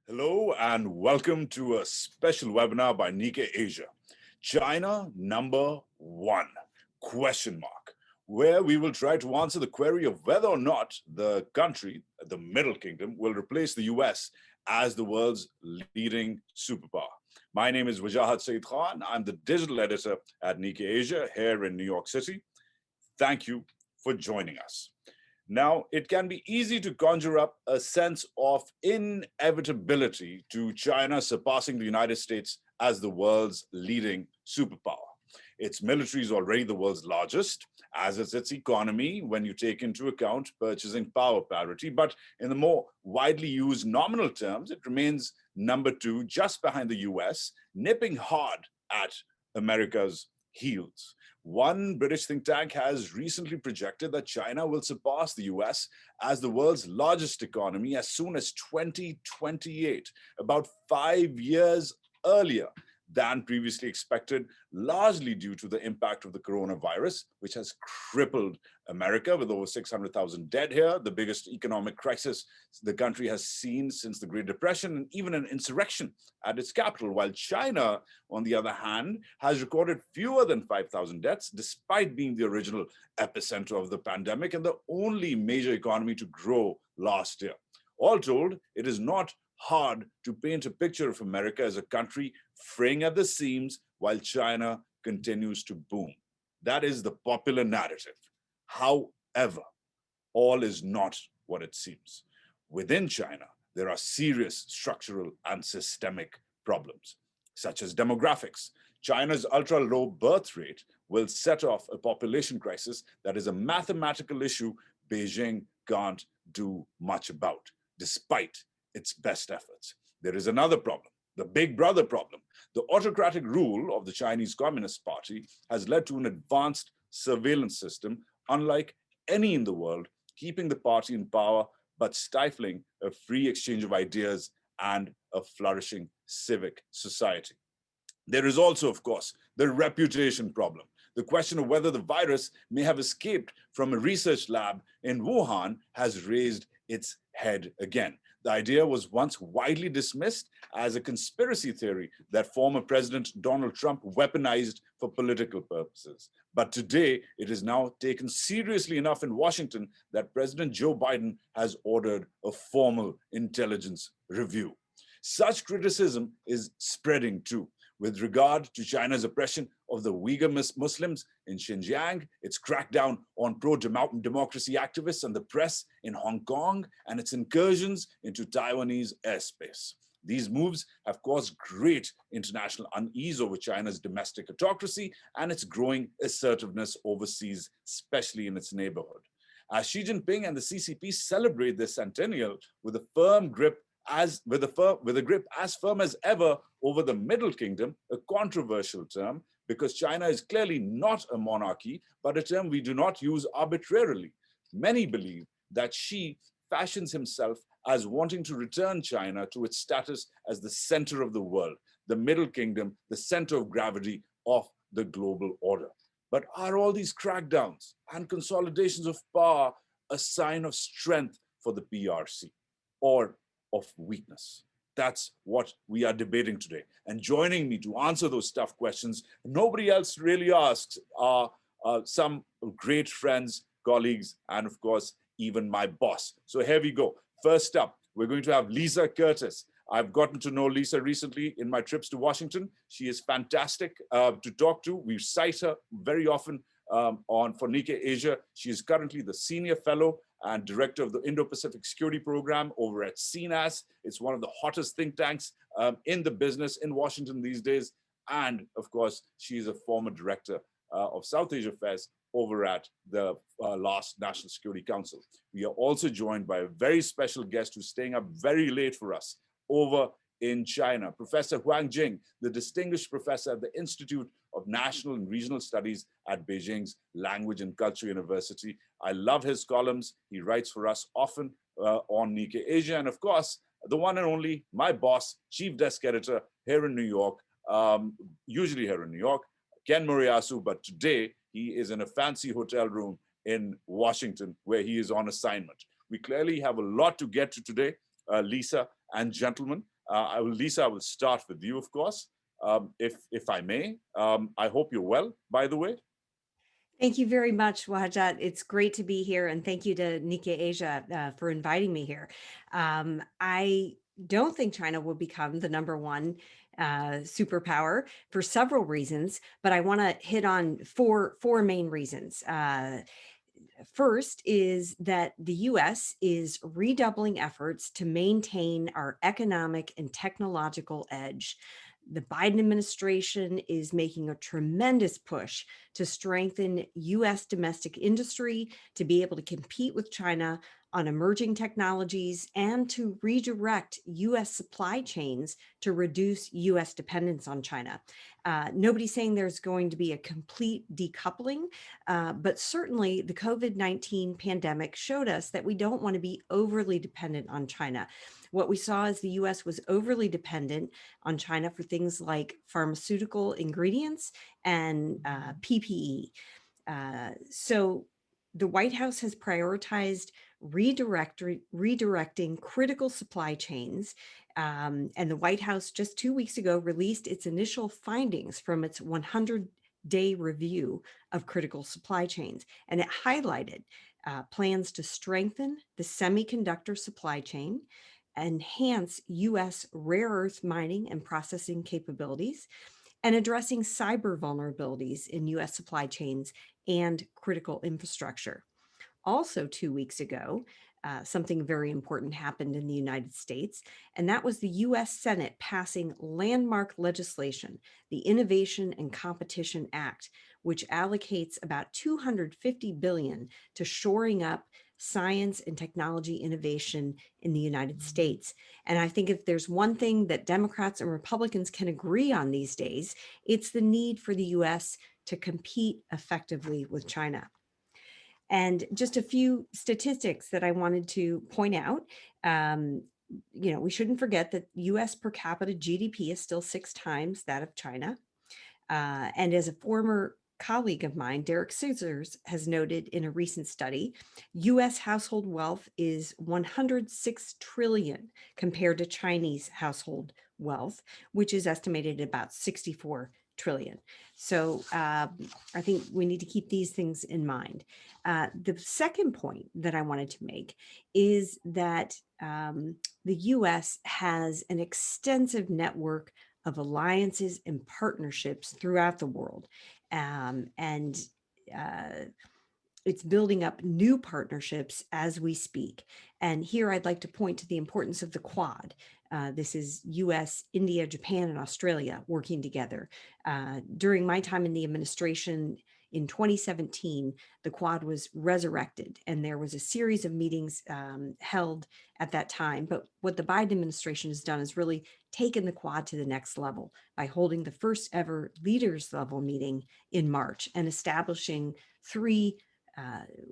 Hello and welcome to a special webinar by Nikkei Asia. China number one, question mark, where we will try to answer the query of whether or not the country, the Middle Kingdom, will replace the US as the world's leading superpower. My name is Wajahat S. I'm the digital editor at Nikkei Asia here in New York City. Thank you for joining us. Now, it can be easy to conjure up a sense of inevitability to China surpassing the United States as the world's leading superpower. Its military is already the world's largest, as is its economy when you take into account purchasing power parity. But in the more widely used nominal terms, it remains number two, just behind the US, nipping hard at America's heels. One British think tank has recently projected that China will surpass the US as the world's largest economy as soon as 2028, about 5 years earlier than previously expected, largely due to the impact of the coronavirus, which has crippled America with over 600,000 dead here, the biggest economic crisis the country has seen since the Great Depression, and even an insurrection at its capital, while China, on the other hand, has recorded fewer than 5,000 deaths, despite being the original epicenter of the pandemic and the only major economy to grow last year. All told, it is not hard to paint a picture of America as a country fraying at the seams while China continues to boom. That is the popular narrative. However, all is not what it seems. Within China, there are serious structural and systemic problems, such as demographics. China's ultra-low birth rate will set off a population crisis that is a mathematical issue Beijing can't do much about, despite its best efforts. There is another problem, the big brother problem. The autocratic rule of the Chinese Communist Party has led to an advanced surveillance system, unlike any in the world, keeping the party in power but stifling a free exchange of ideas and a flourishing civic society. There is also, of course, the reputation problem. The question of whether the virus may have escaped from a research lab in Wuhan has raised its head again. The idea was once widely dismissed as a conspiracy theory that former President Donald Trump weaponized for political purposes. But today, it is now taken seriously enough in Washington that President Joe Biden has ordered a formal intelligence review. Such criticism is spreading too. With regard to China's oppression of the Uyghur Muslims in Xinjiang, its crackdown on pro-democracy activists and the press in Hong Kong, and its incursions into Taiwanese airspace. These moves have caused great international unease over China's domestic autocracy and its growing assertiveness overseas, especially in its neighborhood. As Xi Jinping and the CCP celebrate their centennial with a firm grip with a grip as firm as ever over the Middle Kingdom, a controversial term because China is clearly not a monarchy, but a term we do not use arbitrarily. Many believe that Xi fashions himself as wanting to return China to its status as the center of the world, the Middle Kingdom, the center of gravity of the global order. But are all these crackdowns and consolidations of power a sign of strength for the PRC or of weakness? That's what we are debating today. And joining me to answer those tough questions, nobody else really asks, are some great friends, colleagues, and of course, even my boss. So here we go. First up, we're going to have Lisa Curtis. I've gotten to know Lisa recently in my trips to Washington. She is fantastic to talk to. We cite her very often for Nikkei Asia. She is currently the senior fellow and director of the Indo-Pacific Security Program over at CNAS. It's one of the hottest think tanks in the business in Washington these days. And of course, she is a former director of South Asia Affairs over at the last National Security Council. We are also joined by a very special guest who's staying up very late for us over in China, Professor Huang Jing, the distinguished professor at the Institute of National and Regional Studies at Beijing's Language and Culture University. I love his columns. He writes for us often on Nikkei Asia. And of course, the one and only, my boss, chief desk editor here in New York, usually here in New York, Ken Moriyasu, but today he is in a fancy hotel room in Washington where he is on assignment. We clearly have a lot to get to today, Lisa and gentlemen. Lisa, I will start with you, of course, if I may. I hope you're well, by the way. Thank you very much, Wajahat. It's great to be here, and thank you to Nikkei Asia for inviting me here. I don't think China will become the #1 superpower for several reasons, but I want to hit on four main reasons. First is that the US is redoubling efforts to maintain our economic and technological edge. The Biden administration is making a tremendous push to strengthen US domestic industry to be able to compete with China on emerging technologies and to redirect US supply chains to reduce US dependence on China. Nobody's saying there's going to be a complete decoupling, but certainly the COVID-19 pandemic showed us that we don't want to be overly dependent on China. What we saw is the US was overly dependent on China for things like pharmaceutical ingredients and PPE. So the White House has prioritized redirecting critical supply chains. And the White House just 2 weeks ago released its initial findings from its 100-day review of critical supply chains. And it highlighted plans to strengthen the semiconductor supply chain, enhance US rare earth mining and processing capabilities, and addressing cyber vulnerabilities in US supply chains and critical infrastructure. Also, 2 weeks ago, something very important happened in the United States, and that was the US Senate passing landmark legislation, the Innovation and Competition Act, which allocates about $250 billion to shoring up science and technology innovation in the United States. And I think if there's one thing that Democrats and Republicans can agree on these days, it's the need for the US to compete effectively with China. And just a few statistics that I wanted to point out. We shouldn't forget that US per capita GDP is still 6 times that of China. And as a former colleague of mine, Derek Scissors, has noted in a recent study, US household wealth is 106 trillion compared to Chinese household wealth, which is estimated at about 64 trillion. So I think we need to keep these things in mind. The second point that I wanted to make is that the US has an extensive network of alliances and partnerships throughout the world. And it's building up new partnerships as we speak. And here I'd like to point to the importance of the Quad. This is US, India, Japan, and Australia working together. During my time in the administration in 2017, the Quad was resurrected, and there was a series of meetings held at that time. But what the Biden administration has done is really taken the Quad to the next level by holding the first ever leaders level meeting in March and establishing 3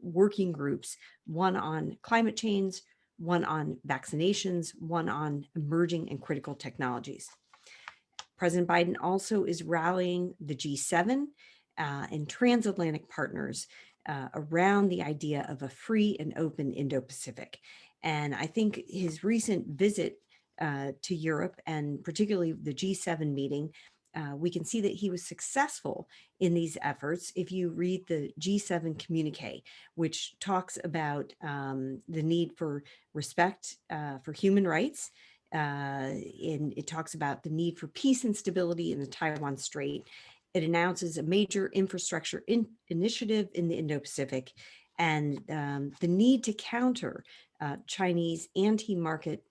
working groups, one on climate change, one on vaccinations, one on emerging and critical technologies. President Biden also is rallying the G7 and transatlantic partners around the idea of a free and open Indo-Pacific. And I think his recent visit to Europe, and particularly the G7 meeting, we can see that he was successful in these efforts. If you read the G7 communique, which talks about the need for respect for human rights, and it talks about the need for peace and stability in the Taiwan Strait. It announces a major infrastructure initiative in the Indo-Pacific and the need to counter Chinese anti-market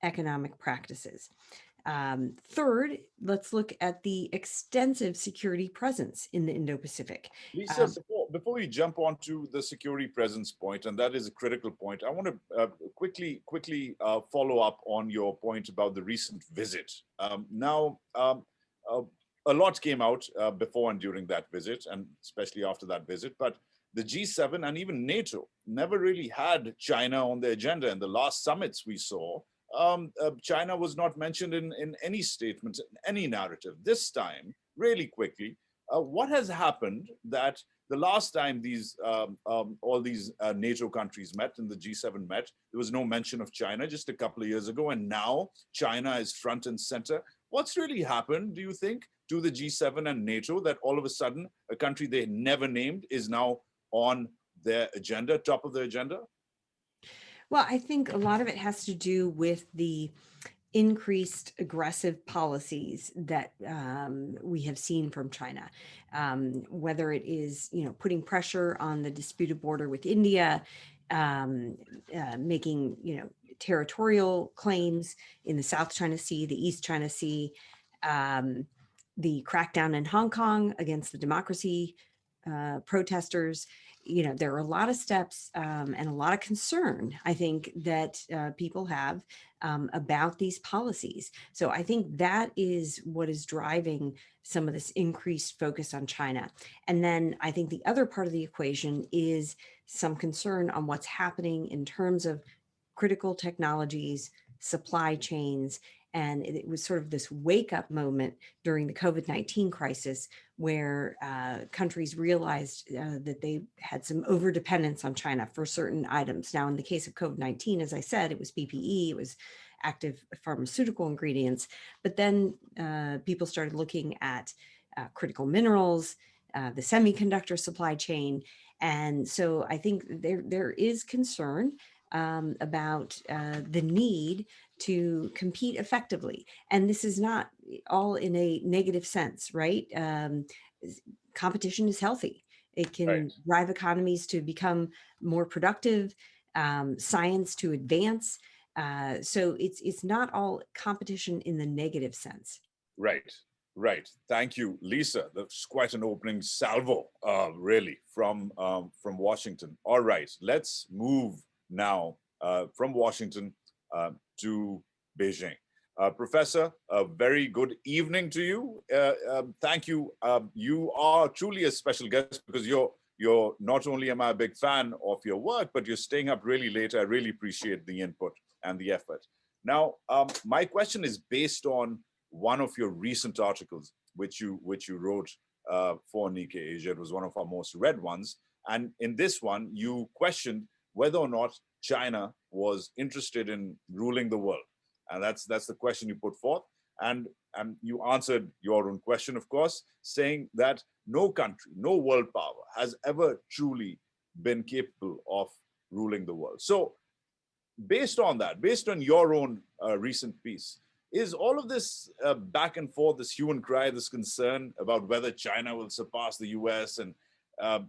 economic practices. Third, let's look at the extensive security presence in the Indo-Pacific. Lisa, before you jump onto the security presence point, and that is a critical point, I want to quickly follow up on your point about the recent visit. A lot came out before and during that visit, and especially after that visit, but the G7 and even NATO never really had China on the agenda. In the last summits we saw, China was not mentioned in any statements, in any narrative. This time, really quickly, what has happened that the last time all these NATO countries met and the G7 met, there was no mention of China just a couple of years ago, and now China is front and center. What's really happened, do you think, to the G7 and NATO that all of a sudden a country they never named is now on their agenda, top of the agenda? Well, I think a lot of it has to do with the increased aggressive policies that we have seen from China, whether it is, putting pressure on the disputed border with India, making, territorial claims in the South China Sea, the East China Sea, the crackdown in Hong Kong against the democracy protesters. There are a lot of steps and a lot of concern, I think, that people have about these policies. So I think that is what is driving some of this increased focus on China. And then I think the other part of the equation is some concern on what's happening in terms of critical technologies, supply chains. And it was sort of this wake up moment during the COVID-19 crisis where countries realized that they had some over dependence on China for certain items. Now, in the case of COVID-19, as I said, it was PPE, it was active pharmaceutical ingredients. But then people started looking at critical minerals, the semiconductor supply chain. And so I think there is concern about the need to compete effectively. And this is not all in a negative sense, right? Competition is healthy. It can drive economies to become more productive, science to advance. So it's not all competition in the negative sense. Right. Right. Thank you, Lisa. That's quite an opening salvo, really, from Washington. All right, let's move now from Washington to Beijing. Professor, a very good evening to you. Thank you. You are truly a special guest because you're not only am I a big fan of your work, but you're staying up really late. I really appreciate the input and the effort. Now, my question is based on one of your recent articles, which you wrote for Nikkei Asia. It was one of our most read ones. And in this one, you questioned whether or not China was interested in ruling the world. And that's the question you put forth. And you answered your own question, of course, saying that no country, no world power has ever truly been capable of ruling the world. So based on that, based on your own recent piece, is all of this back and forth, this hue and cry, this concern about whether China will surpass the US and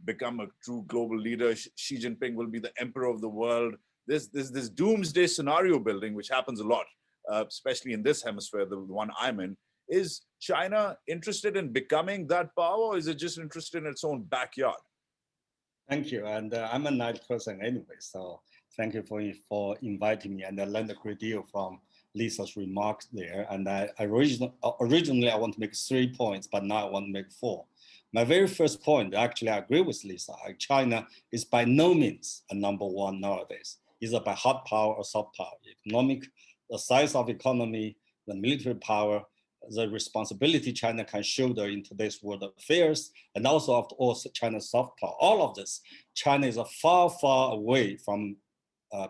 become a true global leader, Xi Jinping will be the emperor of the world, this doomsday scenario building, which happens a lot, especially in this hemisphere, the one I'm in, is China interested in becoming that power, or is it just interested in its own backyard? Thank you, and I'm a night person anyway, so thank you for inviting me, and I learned a great deal from Lisa's remarks there. And originally I want to make 3 points, but now I want to make 4. My very first point, actually I agree with Lisa. China is by no means a number one nowadays, either by hard power or soft power. Economic, the size of economy, the military power, the responsibility China can shoulder in today's world affairs, and also of course China's soft power. All of this, China is far, far away from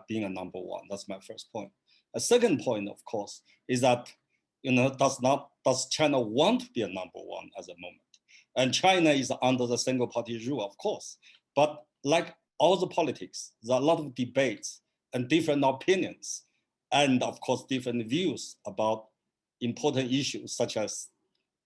being a number one. That's my first point. A second point, of course, is that does China want to be a number one at the moment? And China is under the single party rule, of course. But like all the politics, there are a lot of debates and different opinions, and of course different views about important issues such as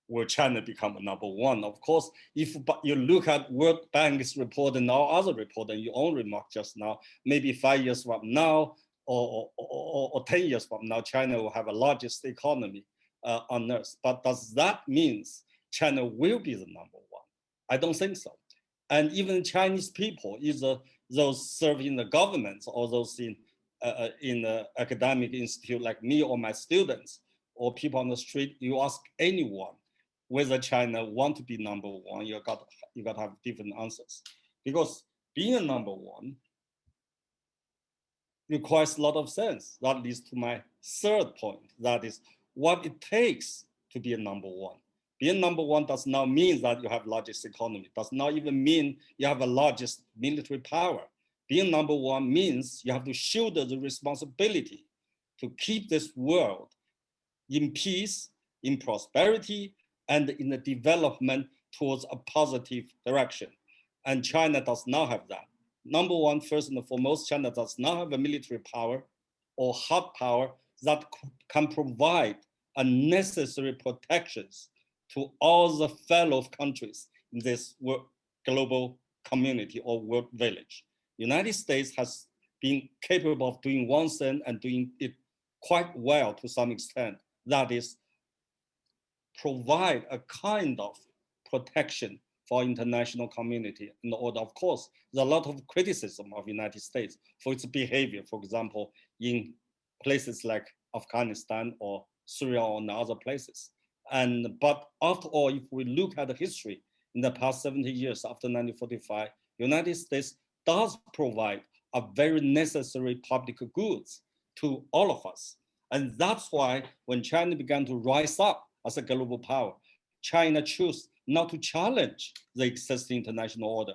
will China become a number one? Of course, if you look at World Bank's report and all other report and your own remark just now, maybe 5 years from now or 10 years from now, China will have the largest economy on earth. But does that mean China will be the number one? I don't think so. And even Chinese people, either those serving in the government or those in the academic institute like me or my students or people on the street, you ask anyone whether China want to be number one, you got to have different answers. Because being a number one requires a lot of sense. That leads to my third point. That is what it takes to be a number one. Being number one does not mean that you have largest economy, does not even mean you have the largest military power. Being number one means you have to shoulder the responsibility to keep this world in peace, in prosperity, and in the development towards a positive direction. And China does not have that. Number one, first and foremost, China does not have a military power or hard power that can provide unnecessary protections to all the fellow countries in this global community or world village. United States has been capable of doing one thing and doing it quite well to some extent. That is, provide a kind of protection for international community. In order, of course, there's a lot of criticism of United States for its behavior, for example, in places like Afghanistan or Syria or other places. But after all, if we look at the history in the past 70 years after 1945, United States does provide a very necessary public goods to all of us. And that's why when China began to rise up as a global power, China chose not to challenge the existing international order.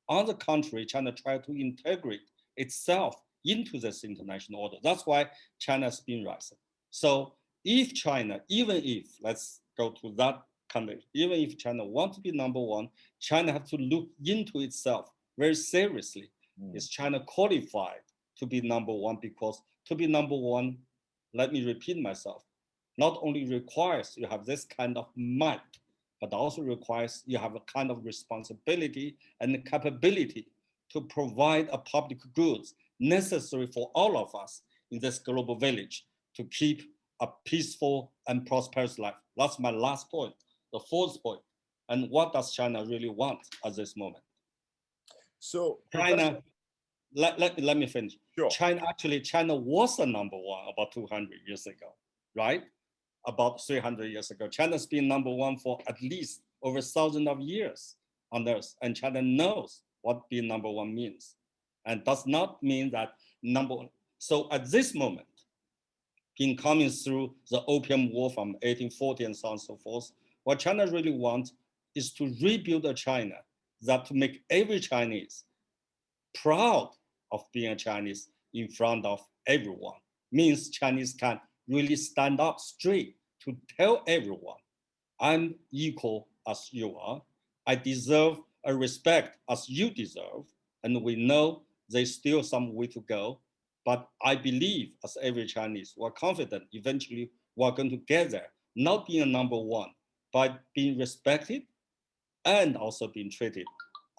On the contrary, China tried to integrate itself into this international order. That's why China has been rising. So if China, even if, let's go to that country, even if China wants to be number one, China has to look into itself very seriously. Is China qualified to be number one? Because to be number one, let me repeat myself, not only requires you have this kind of might, but also requires you have a kind of responsibility and the capability to provide a public goods necessary for all of us in this global village to keep a peaceful and prosperous life. That's my last point, the fourth point. And what does China really want at this moment? So China, let me finish. Sure. China was the number one about 200 years ago, right? About 300 years ago. China's been number one for at least over 1,000 of years on Earth. And China knows what being number one means. And does not mean that number one. So at this moment, in coming through the Opium War from 1840 and so on and so forth, what China really wants is to rebuild a China that to make every Chinese proud of being a Chinese in front of everyone. Means Chinese can really stand up straight to tell everyone, I'm equal as you are. I deserve a respect as you deserve. And we know there's still some way to go. But I believe as every Chinese, we're confident eventually we're going to get there, not being a number one, but being respected and also being treated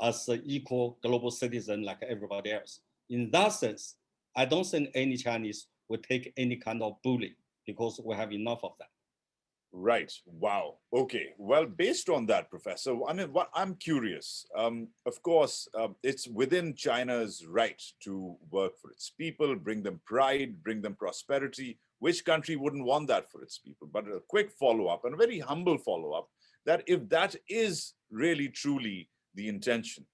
as an equal global citizen like everybody else. In that sense, I don't think any Chinese would take any kind of bullying because we have enough of that. Right. Wow. Okay. Well, based on that, Professor, I mean, what I'm curious. Of course, it's within China's right to work for its people, bring them pride, bring them prosperity. Which country wouldn't want that for its people? But a quick follow-up and a very humble follow-up, that if that is really truly the intention,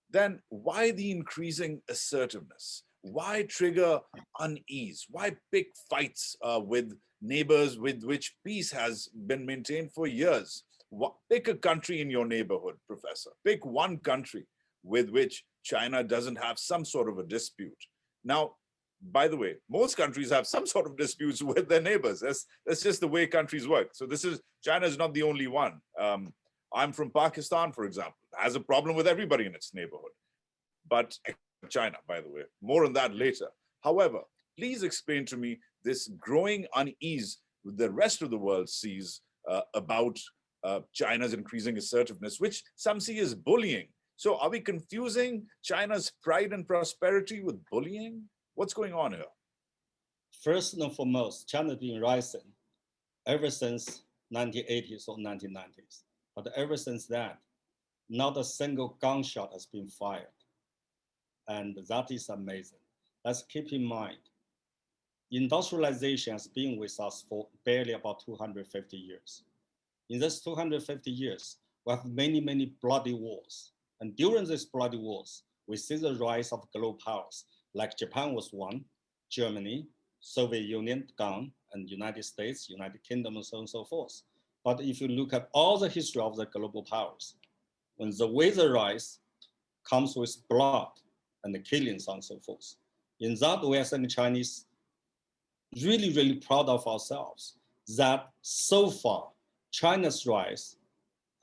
then why the increasing assertiveness? Why trigger unease? Why pick fights with neighbors with which peace has been maintained for years? Pick a country in your neighborhood, Professor. Pick one country with which China doesn't have some sort of a dispute. Now, by the way, most countries have some sort of disputes with their neighbors. That's just the way countries work. So China is not the only one. I'm from Pakistan, for example, has a problem with everybody in its neighborhood. But China, by the way, more on that later. However, please explain to me this growing unease the rest of the world sees about China's increasing assertiveness, which some see as bullying. So are we confusing China's pride and prosperity with bullying? What's going on here? First and foremost, China's been rising ever since 1980s or 1990s. But ever since that, not a single gunshot has been fired. And that is amazing. Let's keep in mind, industrialization has been with us for barely about 250 years. In this 250 years, we have many, many bloody wars. And during these bloody wars, we see the rise of global powers, like Japan was one, Germany, Soviet Union gone, and United States, United Kingdom, and so on and so forth. But if you look at all the history of the global powers, when the way they rise comes with blood and the killings and so forth. In that way, I think Chinese really, really proud of ourselves that so far China's rise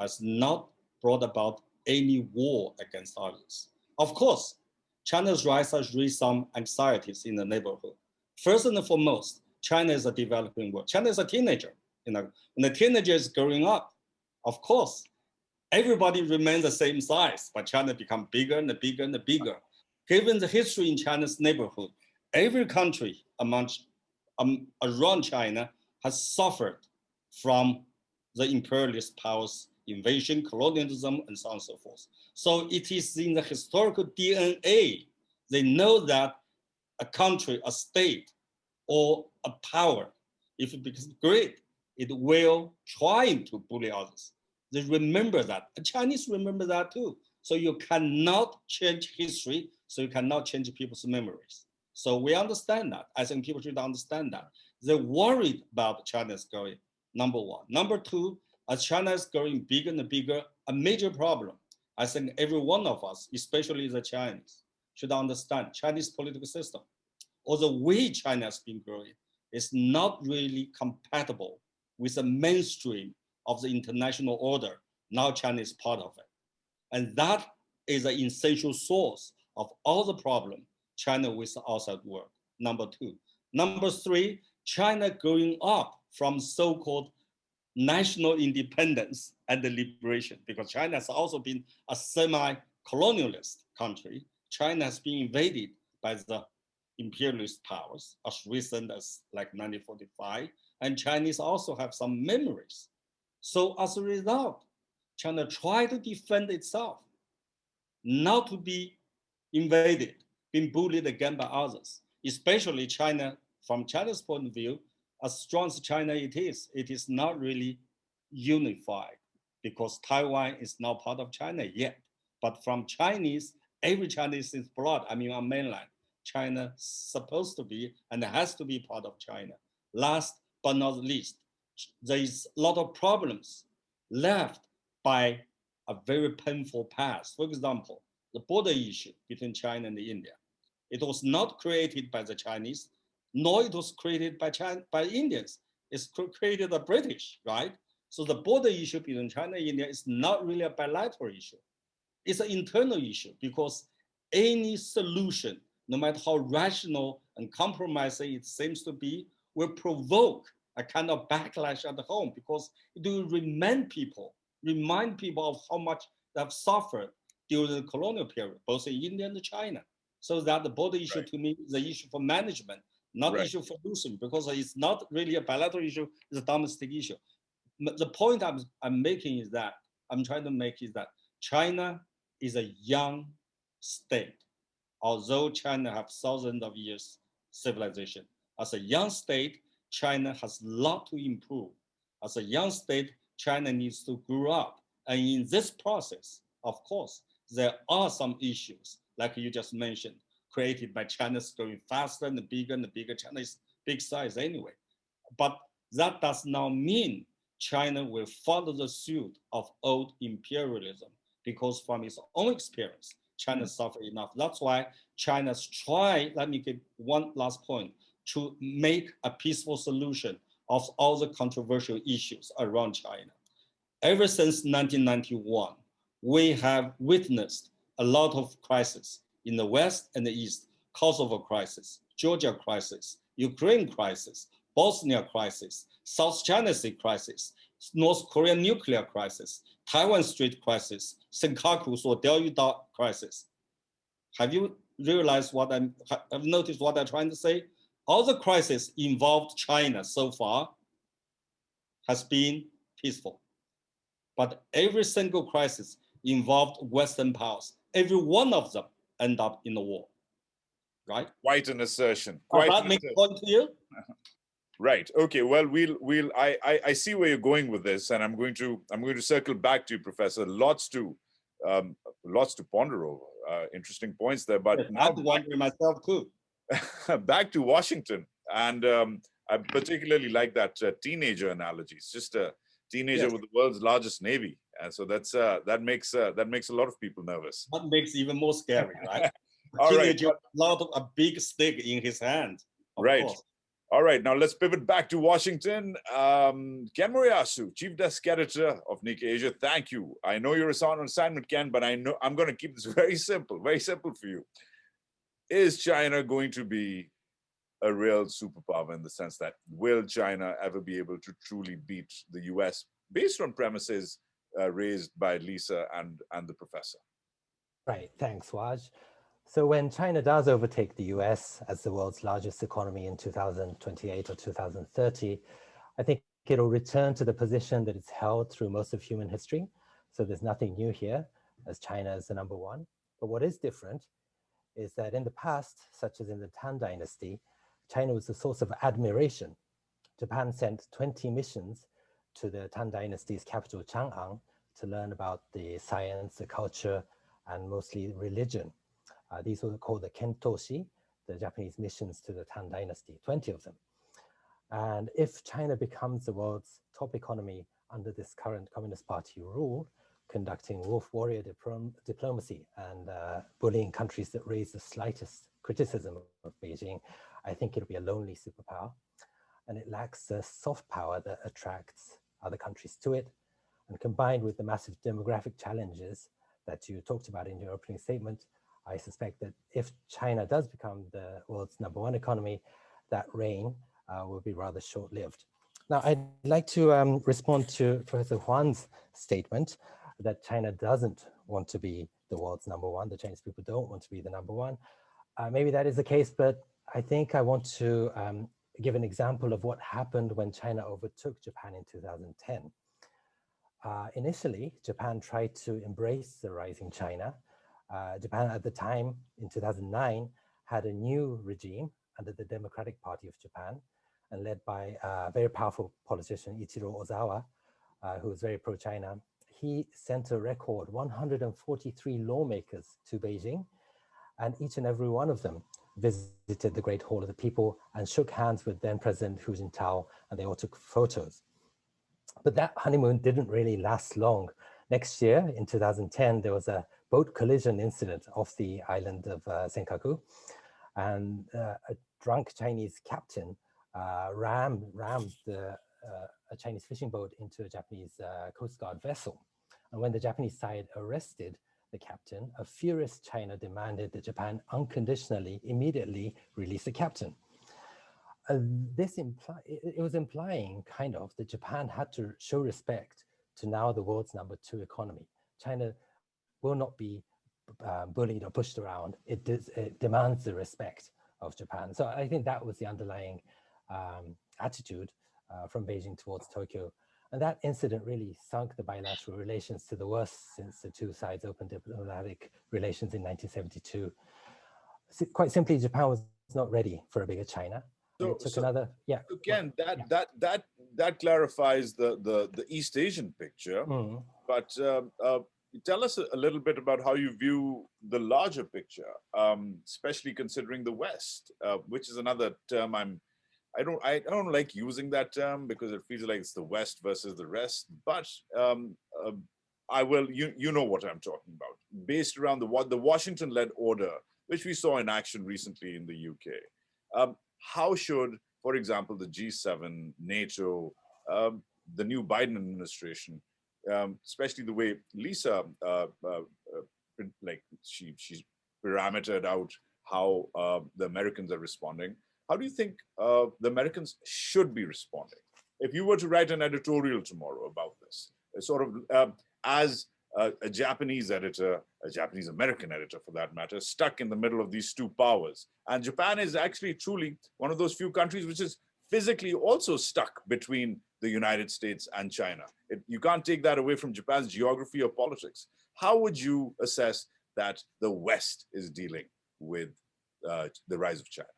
has not brought about any war against others. Of course, China's rise has raised some anxieties in the neighborhood. First and foremost, China is a developing world. China is a teenager. When the teenager is growing up, of course, everybody remains the same size, but China becomes bigger and bigger and bigger. Given the history in China's neighborhood, every country around China has suffered from the imperialist powers, invasion, colonialism, and so on and so forth. So it is in the historical DNA. They know that a country, a state, or a power, if it becomes great, it will try to bully others. They remember that. The Chinese remember that too. So you cannot change history, so you cannot change people's memories. So we understand that. I think people should understand that. They're worried about China's growing, number one. Number two, as China is growing bigger and bigger, a major problem, I think every one of us, especially the Chinese, should understand Chinese political system, or the way China has been growing, is not really compatible with the mainstream of the international order. Now China is part of it. And that is an essential source of all the problem China with the outside world, number two. Number three, China growing up from so-called national independence and the liberation, because China has also been a semi-colonialist country. China has been invaded by the imperialist powers as recent as like 1945, and Chinese also have some memories. So as a result, China tried to defend itself, not to be invaded, being bullied again by others, especially China. From China's point of view, as strong as China it is not really unified, because Taiwan is not part of China yet. But from Chinese, every Chinese is blood, I mean on mainland, China supposed to be and has to be part of China. Last but not least, there is a lot of problems left by a very painful past. For example, the border issue between China and India. It was not created by the Chinese, nor it was created by Indians. It's created by British, right? So the border issue between China and India is not really a bilateral issue. It's an internal issue, because any solution, no matter how rational and compromising it seems to be, will provoke a kind of backlash at home, because it will remind people of how much they have suffered during the colonial period, both in India and China. So that the border issue to me is an issue for management, not issue for solution, because it's not really a bilateral issue, it's a domestic issue. The point I'm making is that, I'm trying to make is that China is a young state. Although China has thousands of years civilization, as a young state, China has a lot to improve. As a young state, China needs to grow up. And in this process, of course, there are some issues, like you just mentioned, created by China's growing faster and bigger and bigger. China is big size anyway. But that does not mean China will follow the suit of old imperialism, because from its own experience, China suffered enough. That's why China's tried, let me give one last point, to make a peaceful solution of all the controversial issues around China. Ever since 1991, we have witnessed a lot of crises in the West and the East: Kosovo crisis, Georgia crisis, Ukraine crisis, Bosnia crisis, South China Sea crisis, North Korean nuclear crisis, Taiwan Strait crisis, Senkaku 所钓鱼岛 crisis. Have you realized have noticed what I'm trying to say? All the crises involved China so far has been peaceful. But every single crisis involved Western powers. Every one of them end up in a war, right? Quite an assertion. Does that make a point to you? Right. Okay. Well, I see where you're going with this, and I'm going to circle back to you, Professor. Lots to ponder over. Interesting points there. But yes, now I'm wondering myself too. Back to Washington, and I particularly like that teenager analogy. It's just teenager Yes. with the world's largest navy. And so that makes a lot of people nervous. That makes even more scary, right? All right. Teenager, a big stick in his hand. Of Right. course. All right, now let's pivot back to Washington. Ken Moriyasu, Chief Desk Editor of Nikkei Asia, thank you. I know you're on assignment, Ken, but I know I'm going to keep this very simple for you. Is China going to be a real superpower in the sense that will China ever be able to truly beat the US based on premises raised by Lisa and the professor? Right, thanks, Waj. So when China does overtake the US as the world's largest economy in 2028 or 2030, I think it'll return to the position that it's held through most of human history. So there's nothing new here, as China is the number one. But what is different is that in the past, such as in the Tang Dynasty, China was a source of admiration. Japan sent 20 missions to the Tang Dynasty's capital, Chang'an, to learn about the science, the culture, and mostly religion. These were called the Kentoshi, the Japanese missions to the Tang Dynasty, 20 of them. And if China becomes the world's top economy under this current Communist Party rule, conducting wolf warrior diplomacy and bullying countries that raise the slightest criticism of Beijing, I think it'll be a lonely superpower. And it lacks the soft power that attracts other countries to it. And combined with the massive demographic challenges that you talked about in your opening statement, I suspect that if China does become the world's #1 economy, that reign will be rather short-lived. Now, I'd like to respond to Professor Huang's statement that China doesn't want to be the world's #1. The Chinese people don't want to be the #1. Maybe that is the case, but I think I want to give an example of what happened when China overtook Japan in 2010. Initially, Japan tried to embrace the rising China. Japan at the time, in 2009, had a new regime under the Democratic Party of Japan and led by a very powerful politician, Ichiro Ozawa, who was very pro-China. He sent a record 143 lawmakers to Beijing, and each and every one of them visited the Great Hall of the People and shook hands with then President Hu Jintao, and they all took photos. But that honeymoon didn't really last long. Next year, in 2010, there was a boat collision incident off the island of Senkaku, and a drunk Chinese captain rammed a Chinese fishing boat into a Japanese Coast Guard vessel. And when the Japanese side arrested the captain, a furious China demanded that Japan unconditionally, immediately release the captain. It was implying kind of that Japan had to show respect to now the world's #2 economy. China will not be bullied or pushed around. It demands the respect of Japan. So I think that was the underlying attitude from Beijing towards Tokyo. And that incident really sunk the bilateral relations to the worst since the two sides opened diplomatic relations in 1972. Quite simply, Japan was not ready for a bigger China. So, it took another, yeah. Again, that clarifies the East Asian picture. Mm. But tell us a little bit about how you view the larger picture, especially considering the West, which is another term I don't like using that term because it feels like it's the West versus the rest. But I will. You know what I'm talking about. Based around the Washington-led order, which we saw in action recently in the UK. How should, for example, the G7, NATO, the new Biden administration, especially the way Lisa, she parametered out how the Americans are responding. How do you think the Americans should be responding? If you were to write an editorial tomorrow about this, sort of as a Japanese editor, a Japanese American editor for that matter, stuck in the middle of these two powers. And Japan is actually truly one of those few countries which is physically also stuck between the United States and China. You can't take that away from Japan's geography or politics. How would you assess that the West is dealing with the rise of China?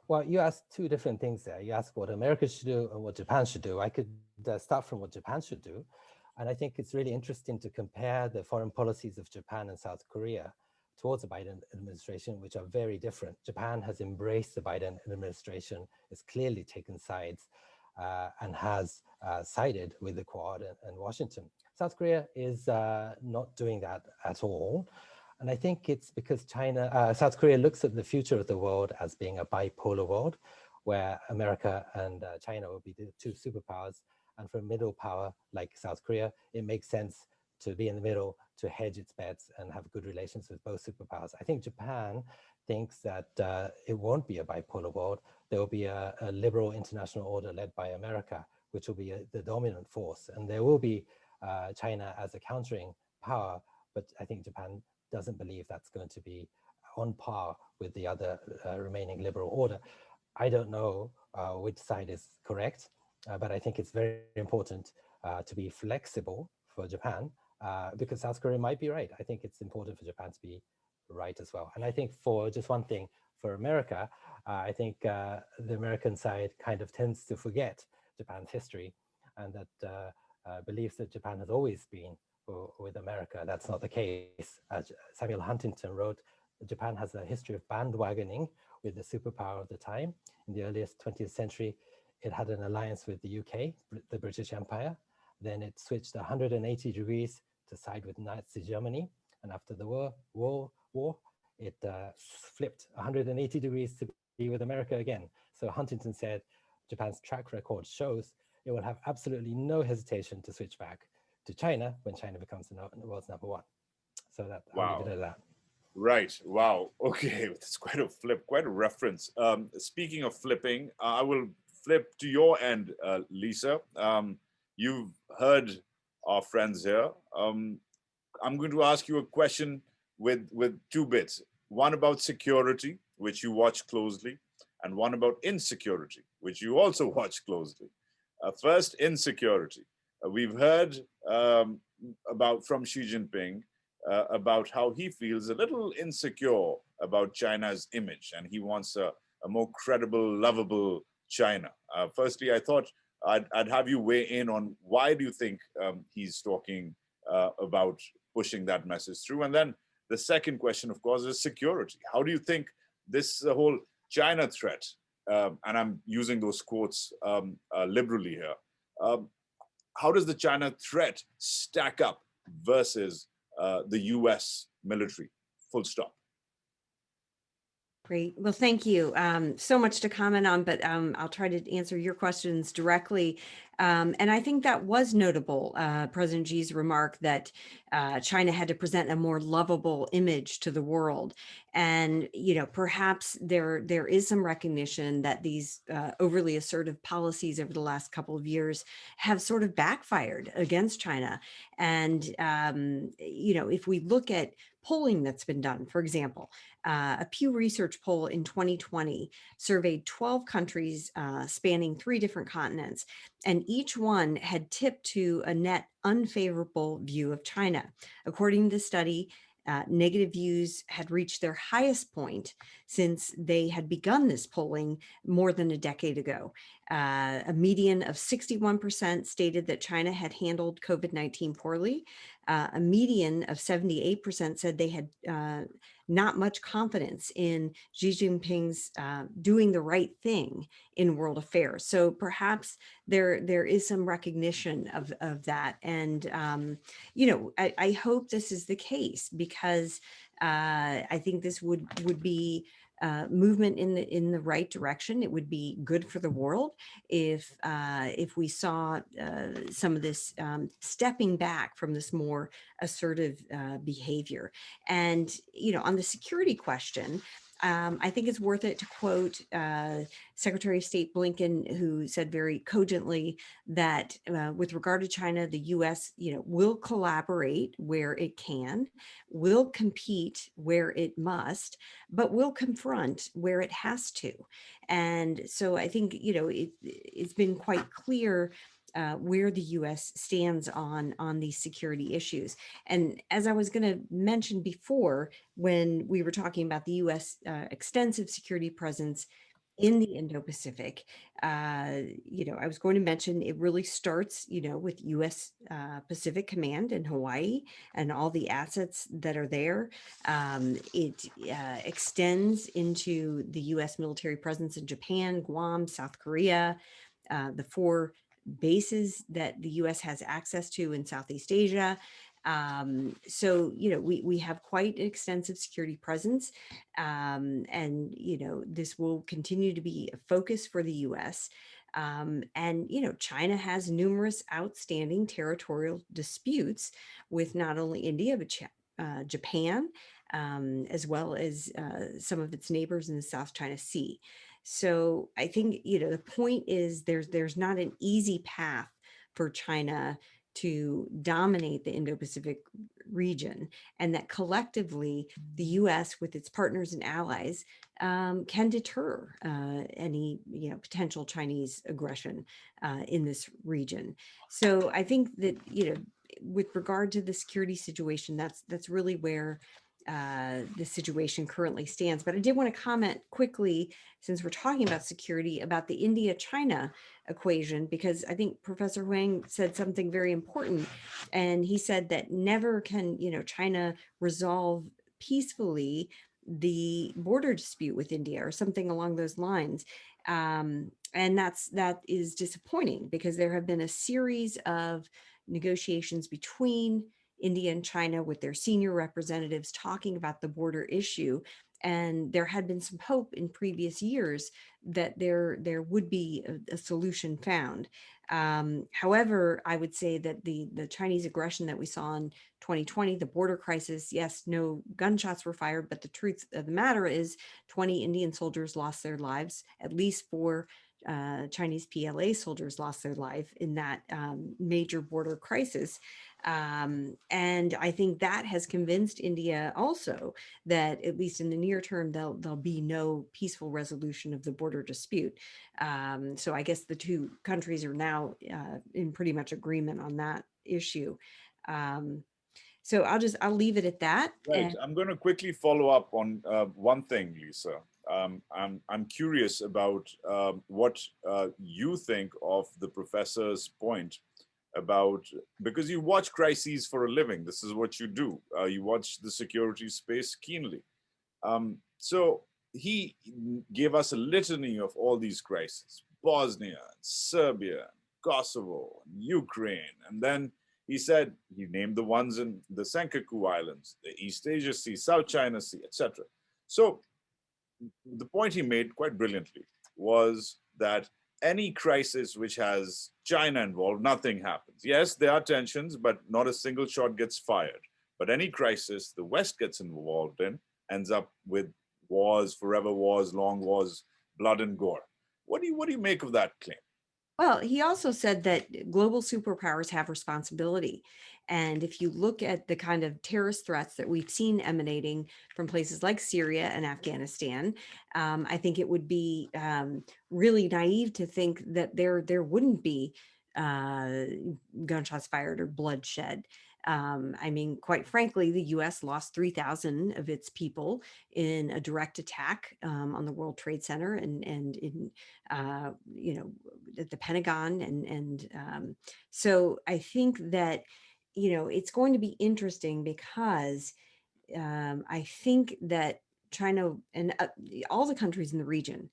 Well, you asked two different things there. You asked what America should do and what Japan should do. I could start from what Japan should do. And I think it's really interesting to compare the foreign policies of Japan and South Korea towards the Biden administration, which are very different. Japan has embraced the Biden administration, has clearly taken sides. and has sided with the Quad and Washington. South Korea is not doing that at all. And I think it's because South Korea looks at the future of the world as being a bipolar world, where America and China will be the two superpowers. And for a middle power like South Korea, it makes sense to be in the middle, to hedge its bets and have good relations with both superpowers. I think Japan thinks that it won't be a bipolar world. There will be a liberal international order led by America, which will be the dominant force. And there will be China as a countering power, but I think Japan doesn't believe that's going to be on par with the other remaining liberal order. I don't know which side is correct, but I think it's very important to be flexible for Japan because South Korea might be right. I think it's important for Japan to be right as well. And I think for just one thing, for America, I think the American side kind of tends to forget Japan's history and that believes that Japan has always been with America. That's not the case. As Samuel Huntington wrote, Japan has a history of bandwagoning with the superpower of the time. In the earliest 20th century, it had an alliance with the UK, the British Empire. Then it switched 180 degrees to side with Nazi Germany. And after the war it flipped 180 degrees to be with America again. So Huntington said, Japan's track record shows it will have absolutely no hesitation to switch back to China when China becomes the world's number one. So that I'll leave it at that. Right. Wow. Okay. That's quite a flip, quite a reference. Speaking of flipping, I will flip to your end, Lisa. You've heard our friends here. I'm going to ask you a question with two bits. One about security, which you watch closely, and one about insecurity, which you also watch closely. First, insecurity. We've heard about from Xi Jinping about how he feels a little insecure about China's image, and he wants a more credible, lovable China. Firstly, I thought I'd have you weigh in on why do you think he's talking about pushing that message through? And then the second question, of course, is security. How do you think this whole China threat, and I'm using those quotes liberally here, how does the China threat stack up versus the US military? Full stop. Great. Well, thank you. So much to comment on, but I'll try to answer your questions directly. And I think that was notable, President Xi's remark that China had to present a more lovable image to the world. And, you know, perhaps there is some recognition that these overly assertive policies over the last couple of years have sort of backfired against China. And, you know, if we look at polling that's been done, for example, a Pew Research poll in 2020 surveyed 12 countries spanning 3 different continents, and each one had tipped to a net unfavorable view of China. According to the study, negative views had reached their highest point since they had begun this polling more than a decade ago. A median of 61% stated that China had handled COVID-19 poorly. A median of 78% said they had not much confidence in Xi Jinping's doing the right thing in world affairs. So perhaps there is some recognition of that. And, you know, I hope this is the case because I think this would be movement in the right direction. It would be good for the world if we saw some of this stepping back from this more assertive behavior. And, you know, on the security question, I think it's worth it to quote Secretary of State Blinken, who said very cogently that with regard to China, the U.S. Will collaborate where it can, will compete where it must, but will confront where it has to. And so I think it's been quite clear where the U.S. stands on these security issues. And as I was going to mention before, when we were talking about the U.S. Extensive security presence in the Indo-Pacific, I was going to mention it really starts, with U.S. Pacific Command in Hawaii and all the assets that are there. It extends into the U.S. military presence in Japan, Guam, South Korea, the 4 bases that the U.S. has access to in Southeast Asia. So, we have quite an extensive security presence. And, this will continue to be a focus for the U.S. And, China has numerous outstanding territorial disputes with not only India, but Japan, as well as some of its neighbors in the South China Sea. So I think, the point is there's not an easy path for China to dominate the Indo-Pacific region, and that collectively the U.S. with its partners and allies can deter any potential Chinese aggression in this region. So I think that with regard to the security situation, that's really where the situation currently stands. But I did want to comment quickly, since we're talking about security, about the India-China equation, because I think Professor Huang said something very important. And he said that never can, China resolve peacefully the border dispute with India or something along those lines. And that is disappointing, because there have been a series of negotiations between India and China with their senior representatives talking about the border issue. And there had been some hope in previous years that there would be a solution found. However, I would say that the Chinese aggression that we saw in 2020, the border crisis, yes, no gunshots were fired, but the truth of the matter is 20 Indian soldiers lost their lives, at least 4 Chinese PLA soldiers lost their life in that major border crisis. And I think that has convinced India also that, at least in the near term, there'll be no peaceful resolution of the border dispute. So I guess the 2 countries are now in pretty much agreement on that issue. So I'll leave it at that. Right. I'm going to quickly follow up on one thing, Lisa. I'm curious about what you think of the professor's point about, because you watch crises for a living. This is what you do. You watch the security space keenly. So he gave us a litany of all these crises: Bosnia, Serbia, Kosovo, Ukraine, and then he named the ones in the Senkaku Islands, the East Asia Sea, South China Sea, etc. So the point he made quite brilliantly was that any crisis which has China involved, nothing happens. Yes, there are tensions, but not a single shot gets fired. But any crisis the West gets involved in ends up with wars, forever wars, long wars, blood and gore. What do you make of that claim? Well, he also said that global superpowers have responsibility. And if you look at the kind of terrorist threats that we've seen emanating from places like Syria and Afghanistan, I think it would be really naive to think that there wouldn't be gunshots fired or bloodshed. I mean, quite frankly, the U.S. lost 3,000 of its people in a direct attack on the World Trade Center and in at the Pentagon, and so I think that it's going to be interesting, because I think that China and all the countries in the region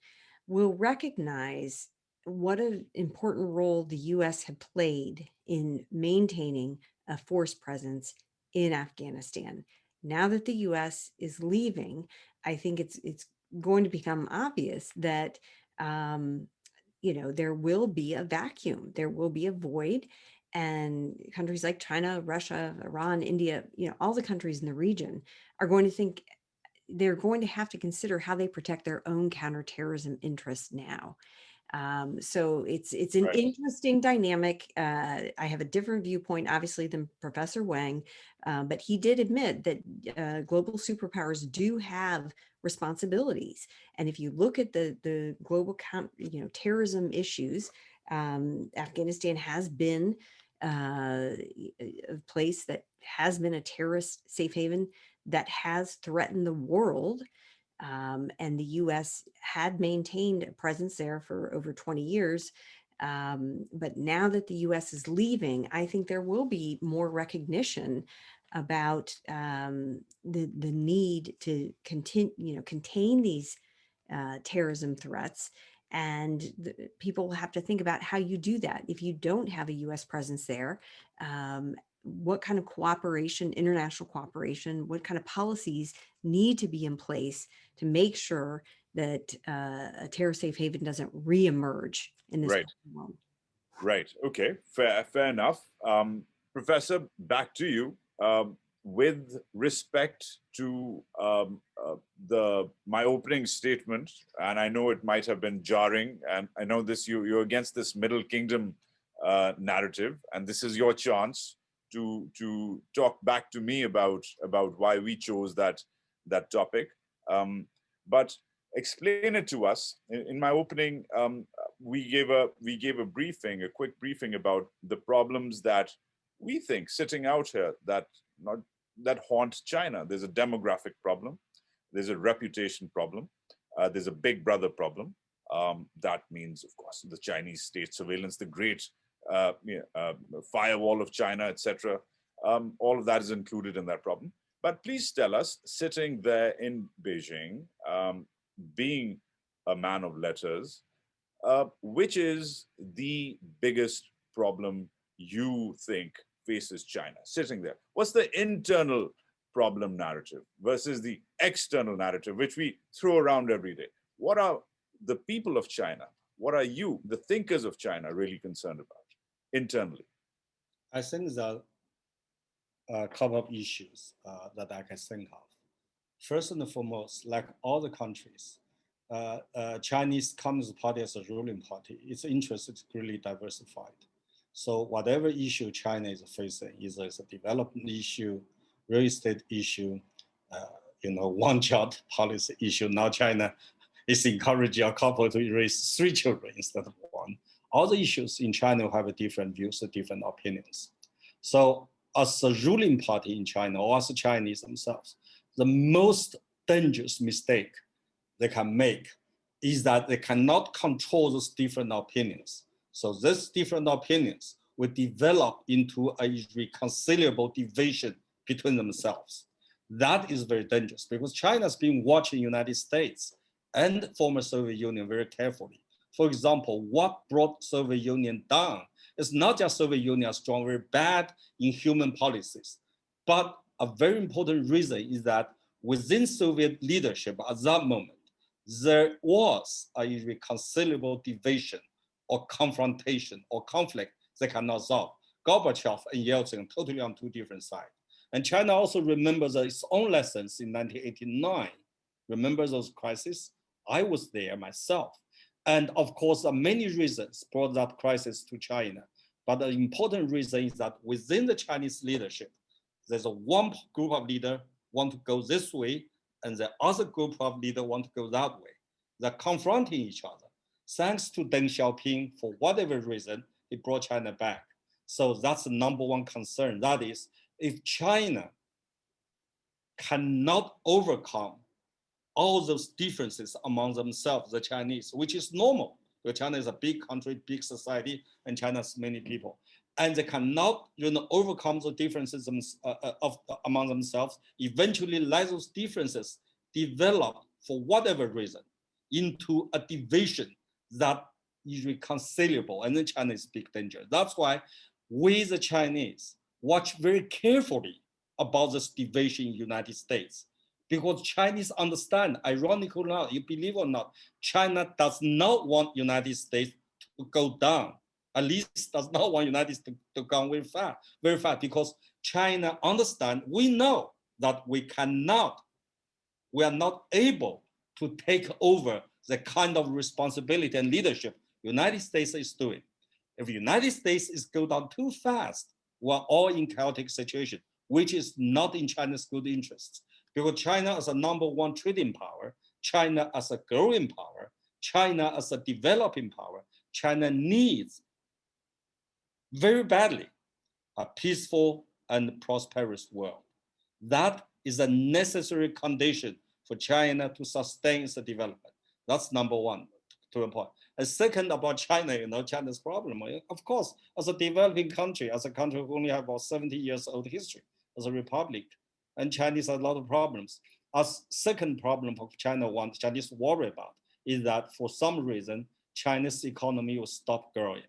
will recognize what an important role the U.S. had played in maintaining a force presence in Afghanistan. Now that the U.S. is leaving, I think it's going to become obvious that there will be a vacuum, there will be a void, and countries like China, Russia, Iran, India, all the countries in the region are going to think they're going to have to consider how they protect their own counterterrorism interests now. So it's an interesting dynamic. I have a different viewpoint, obviously, than Professor Wang, but he did admit that global superpowers do have responsibilities. And if you look at the global terrorism issues, Afghanistan has been a place that has been a terrorist safe haven that has threatened the world. And the U.S. had maintained a presence there for over 20 years. But now that the U.S. is leaving, I think there will be more recognition about the need to contain these terrorism threats, And people have to think about how you do that. If you don't have a US presence there, what kind of cooperation, international cooperation, what kind of policies need to be in place to make sure that a terror safe haven doesn't reemerge in this world? Right. Okay. Fair enough. Professor, back to you. With respect to my opening statement, and I know it might have been jarring, and I know you're against this Middle Kingdom narrative, and this is your chance to talk back to me about why we chose that topic. But explain it to us. In my opening, we gave a briefing, a quick briefing about the problems that we think sitting out here that haunt China. There's a demographic problem, there's a reputation problem, there's a big brother problem. That means, of course, the Chinese state surveillance, the Great Firewall of China, etc. All of that is included in that problem. But please tell us, sitting there in Beijing, being a man of letters, which is the biggest problem you think faces China sitting there? What's the internal problem narrative versus the external narrative, which we throw around every day? What are the people of China, what are you, the thinkers of China, really concerned about internally? I think there are a couple of issues that I can think of. First and foremost, like all the countries, Chinese Communist Party as a ruling party, its interest is greatly diversified. So whatever issue China is facing, either it's a development issue, real estate issue, one-child policy issue. Now China is encouraging a couple to raise 3 children instead of 1. All the issues in China have different views, different opinions. So as a ruling party in China, or as the Chinese themselves, the most dangerous mistake they can make is that they cannot control those different opinions. So these different opinions will develop into a irreconcilable division between themselves. That is very dangerous because China has been watching United States and former Soviet Union very carefully. For example, what brought Soviet Union down is not just Soviet Union strong, very bad in human policies, but a very important reason is that within Soviet leadership at that moment, there was a irreconcilable division or confrontation or conflict they cannot solve. Gorbachev and Yeltsin totally on 2 different sides. And China also remembers its own lessons in 1989. Remember those crises? I was there myself. And of course, there are many reasons brought that crisis to China. But the important reason is that within the Chinese leadership, there's one group of leaders want to go this way, and the other group of leaders want to go that way. They're confronting each other. Thanks to Deng Xiaoping, for whatever reason, he brought China back. So that's the number one concern. That is, if China cannot overcome all those differences among themselves, the Chinese, which is normal, because China is a big country, big society, and China has many people. And they cannot overcome the differences among themselves, eventually let those differences develop for whatever reason into a division that is irreconcilable, and then China is big danger. That's why we, the Chinese, watch very carefully about this division in the United States, because Chinese understand, ironically not, you believe or not, China does not want United States to go down. At least does not want United States to go very fast, because China understand, we know that we are not able to take over the kind of responsibility and leadership United States is doing. If the United States is go down too fast, we're all in chaotic situation, which is not in China's good interests. Because China as a number 1 trading power, China as a growing power, China as a developing power, China needs very badly a peaceful and prosperous world. That is a necessary condition for China to sustain its development. That's number 1 to a point. And second, about China, China's problem, of course, as a developing country, as a country who only have about 70 years old history, as a republic, and Chinese has a lot of problems. A second problem of Chinese worry about is that for some reason, China's economy will stop growing.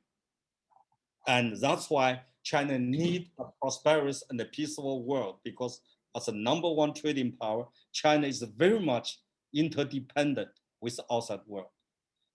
And that's why China needs a prosperous and a peaceful world, because as a #1 trading power, China is very much interdependent with the outside world.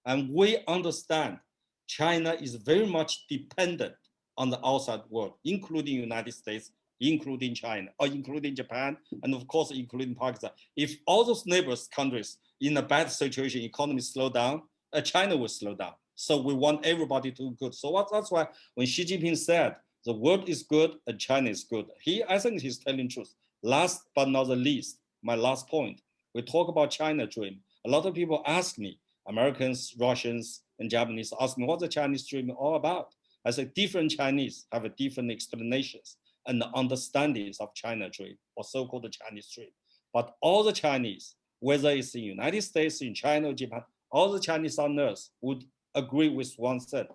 And we understand China is very much dependent on the outside world, including United States, including China, or including Japan, and of course, including Pakistan. If all those neighbors countries in a bad situation, economy slow down, China will slow down. So we want everybody to do good. So that's why when Xi Jinping said the world is good and China is good, I think he's telling truth. Last but not the least, my last point, we talk about China dream. A lot of people ask me, Americans, Russians, and Japanese ask me, what's the Chinese dream all about? I say different Chinese have different explanations and understandings of China dream, or so-called Chinese dream. But all the Chinese, whether it's in the United States, in China, or Japan, all the Chinese on earth would agree with one thing.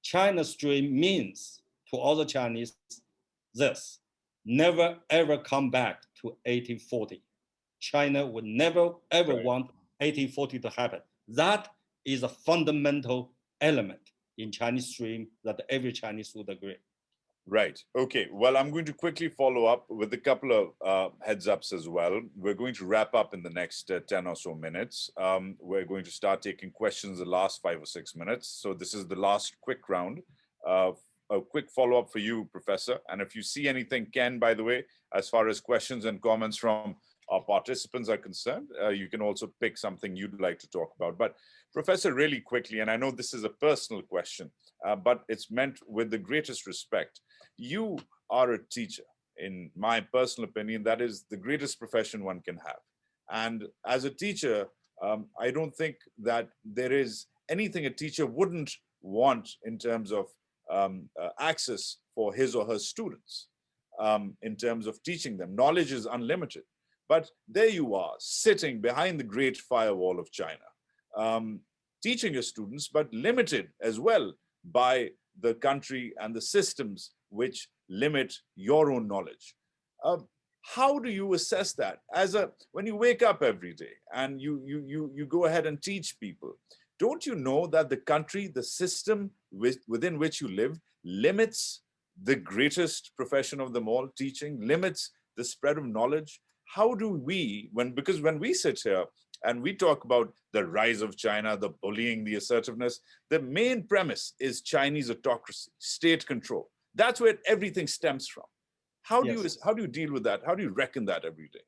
China's dream means to all the Chinese this: never ever come back to 1840. China would never ever want 1840 to happen. That is a fundamental element in Chinese dream that every Chinese would agree. Right. Okay. Well, I'm going to quickly follow up with a couple of heads ups as well. We're going to wrap up in the next 10 or so minutes. We're going to start taking questions the last 5 or 6 minutes. So this is the last quick round. A quick follow up for you, Professor. And if you see anything, Ken, by the way, as far as questions and comments from our participants are concerned, you can also pick something you'd like to talk about. But Professor, really quickly, and I know this is a personal question, but it's meant with the greatest respect. You are a teacher. In my personal opinion, that is the greatest profession one can have. And as a teacher, I don't think that there is anything a teacher wouldn't want in terms of access for his or her students, in terms of teaching them. Knowledge is unlimited. But there you are, sitting behind the Great Firewall of China, teaching your students, but limited as well by the country and the systems which limit your own knowledge. How do you assess that when you wake up every day and you go ahead and teach people? Don't you know that the country, the system within which you live, limits the greatest profession of them all, teaching, limits the spread of knowledge? How do we, because when we sit here and we talk about the rise of China, the bullying, the assertiveness, the main premise is Chinese autocracy, state control. That's where everything stems from. How do you deal with that? How do you reckon that every day?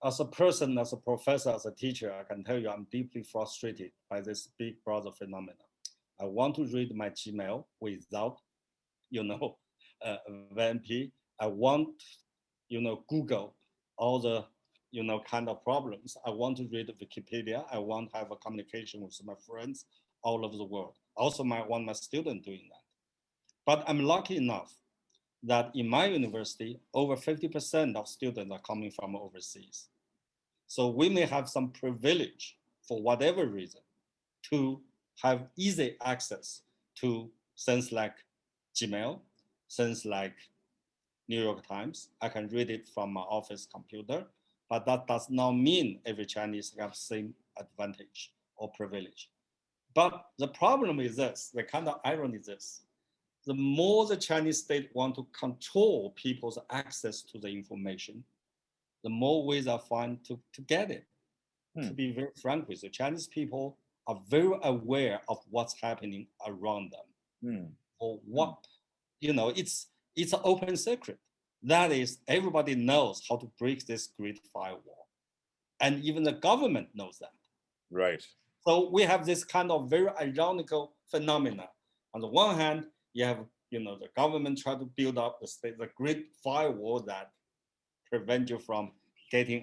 As a person, as a professor, as a teacher, I can tell you I'm deeply frustrated by this big brother phenomenon. I want to read my Gmail without, VNP. I want, Google all the, kind of problems. I want to read Wikipedia. I want to have a communication with my friends all over the world. Also, I want my students doing that. But I'm lucky enough that in my university, over 50% of students are coming from overseas. So we may have some privilege for whatever reason to have easy access to things like Gmail, things like New York Times. I can read it from my office computer, but that does not mean every Chinese have the same advantage or privilege. But the problem is this, the kind of irony is this: the more the Chinese state want to control people's access to the information, the more ways I find to get it. To be very frank with you, Chinese people are very aware of what's happening around them. Or what, it's an open secret. That is, everybody knows how to break this Great Firewall. And even the government knows that. Right. So we have this kind of very ironical phenomena. On the one hand, you have, the government try to build up the Great Firewall that prevent you from getting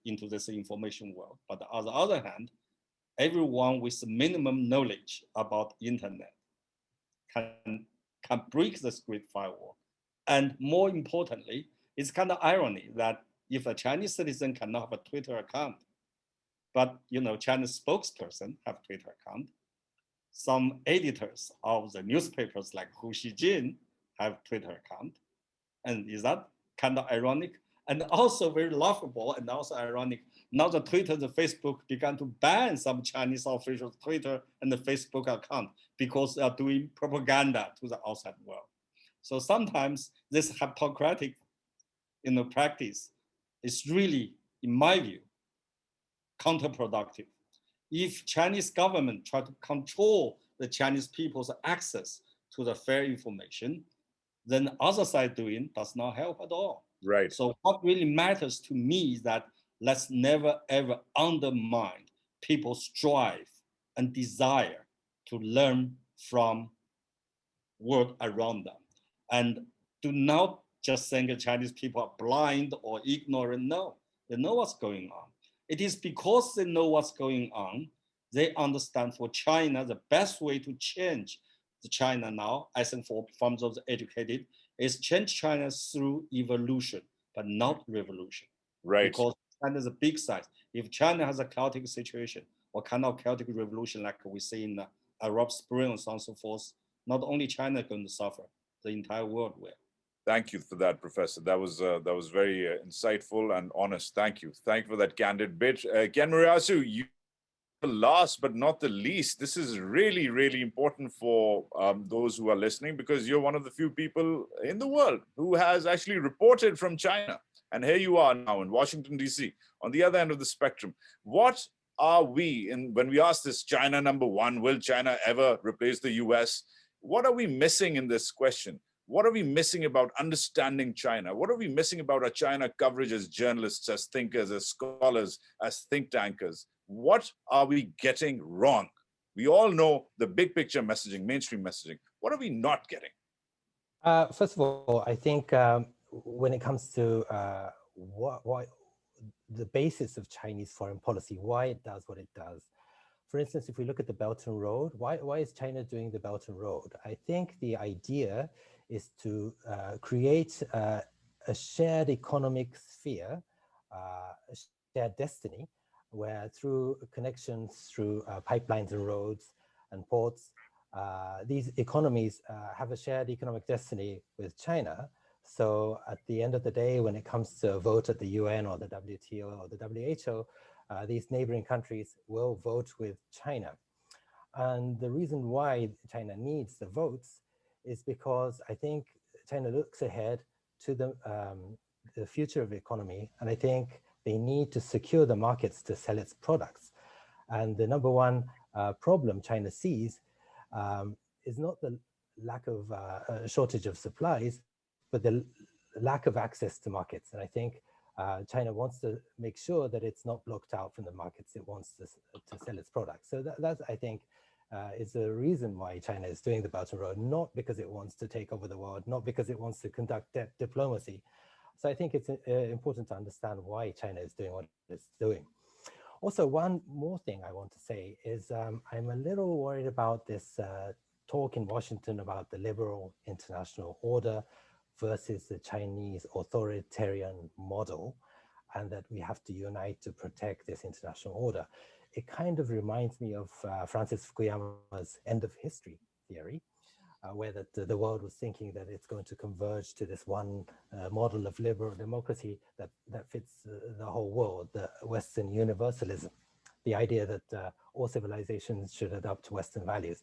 into this information world. But on the other hand, everyone with minimum knowledge about internet can break this Great Firewall. And more importantly, it's kind of irony that if a Chinese citizen cannot have a Twitter account, but China's spokesperson have Twitter account, some editors of the newspapers like Xi Jinping have Twitter account. And is that kind of ironic? And also very laughable and also ironic. Now the Twitter, the Facebook began to ban some Chinese officials' Twitter and the Facebook account because they are doing propaganda to the outside world. So sometimes this hypocritic practice is really, in my view, counterproductive. If Chinese government try to control the Chinese people's access to the fair information, then the other side doing does not help at all. Right. So what really matters to me is that let's never ever undermine people's drive and desire to learn from world around them. And do not just think the Chinese people are blind or ignorant. No, they know what's going on. It is because they know what's going on, they understand for China, the best way to change the China now, I think from those educated, is change China through evolution, but not revolution. Right. Because China is a big size. If China has a chaotic situation, what kind of chaotic revolution like we see in the Arab Spring and so on and so forth, not only China is going to suffer, the entire world will. Thank you for that, Professor. That was very insightful and honest. Thank you. Thank you for that candid bit. Ken Moriyasu, you last but not the least. This is really, really important for those who are listening, because you're one of the few people in the world who has actually reported from China. And here you are now in Washington, D.C., on the other end of the spectrum. What are we, when we ask this China #1, will China ever replace the US? What are we missing in this question? What are we missing about understanding China? What are we missing about our China coverage as journalists, as thinkers, as scholars, as think tankers? What are we getting wrong? We all know the big picture messaging, mainstream messaging. What are we not getting? First of all, I think when it comes to why the basis of Chinese foreign policy, why it does what it does. For instance, if we look at the Belt and Road, why is China doing the Belt and Road? I think the idea is to create a shared economic sphere, a shared destiny, where through connections, through pipelines and roads and ports, these economies have a shared economic destiny with China. So at the end of the day, when it comes to a vote at the UN or the WTO or the WHO, these neighboring countries will vote with China. And the reason why China needs the votes is because I think China looks ahead to the future of the economy. And I think they need to secure the markets to sell its products. And the #1 problem China sees is not the lack of shortage of supplies, but the lack of access to markets. And I think China wants to make sure that it's not blocked out from the markets it wants to sell its products. So that I think, is the reason why China is doing the Belt and Road, not because it wants to take over the world, not because it wants to conduct diplomacy. So I think it's important to understand why China is doing what it's doing. Also, one more thing I want to say is I'm a little worried about this talk in Washington about the liberal international order versus the Chinese authoritarian model, and that we have to unite to protect this international order. It kind of reminds me of Francis Fukuyama's end of history theory, where the world was thinking that it's going to converge to this one model of liberal democracy that fits the whole world, the Western universalism, the idea that all civilizations should adopt Western values.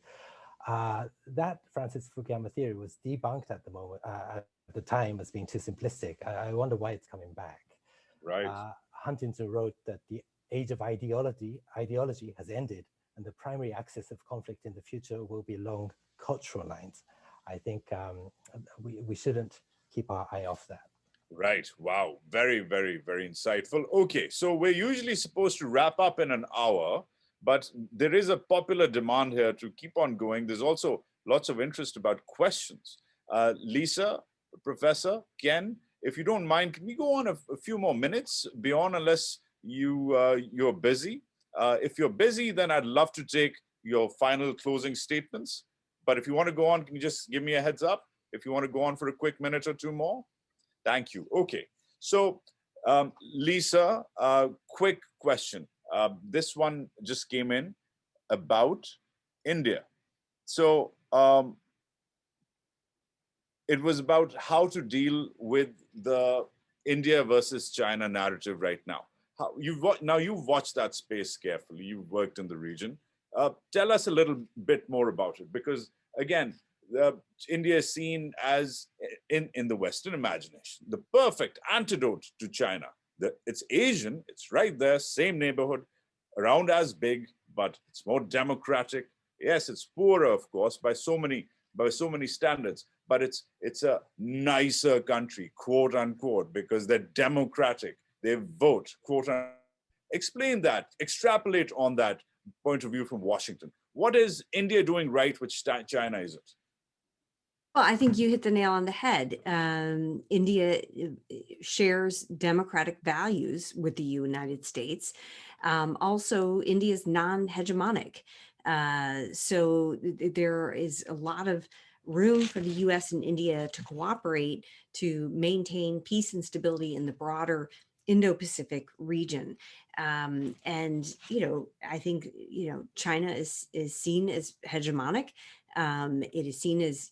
That Francis Fukuyama theory was debunked at the moment, at the time, as being too simplistic. I wonder why it's coming back. Right. Huntington wrote that the age of ideology has ended, and the primary axis of conflict in the future will be along cultural lines. I think we shouldn't keep our eye off that. Right. Wow. Very, very, very insightful. Okay. So we're usually supposed to wrap up in an hour, but there is a popular demand here to keep on going. There's also lots of interest about questions. Lisa, Professor, Ken, if you don't mind, can we go on a few more minutes beyond, unless you're busy? If you're busy, then I'd love to take your final closing statements. But if you want to go on, can you just give me a heads up? If you want to go on for a quick minute or two more? Thank you. Okay. So, Lisa, quick question. This one just came in about India. So, it was about how to deal with the India versus China narrative right now. You've watched that space carefully. You've worked in the region. Tell us a little bit more about it, because again, India is seen as, in the Western imagination, the perfect antidote to China. It's Asian, it's right there, same neighborhood, around as big, but it's more democratic. Yes, it's poorer, of course, by so many standards, but it's a nicer country, quote unquote, because they're democratic. They vote, quote unquote. Explain that, extrapolate on that point of view from Washington. What is India doing right which China isn't? Well, I think you hit the nail on the head. India shares democratic values with the United States. Also, India is non-hegemonic. So there is a lot of room for the US and India to cooperate to maintain peace and stability in the broader Indo-Pacific region. And, I think, China is seen as hegemonic. It is seen as,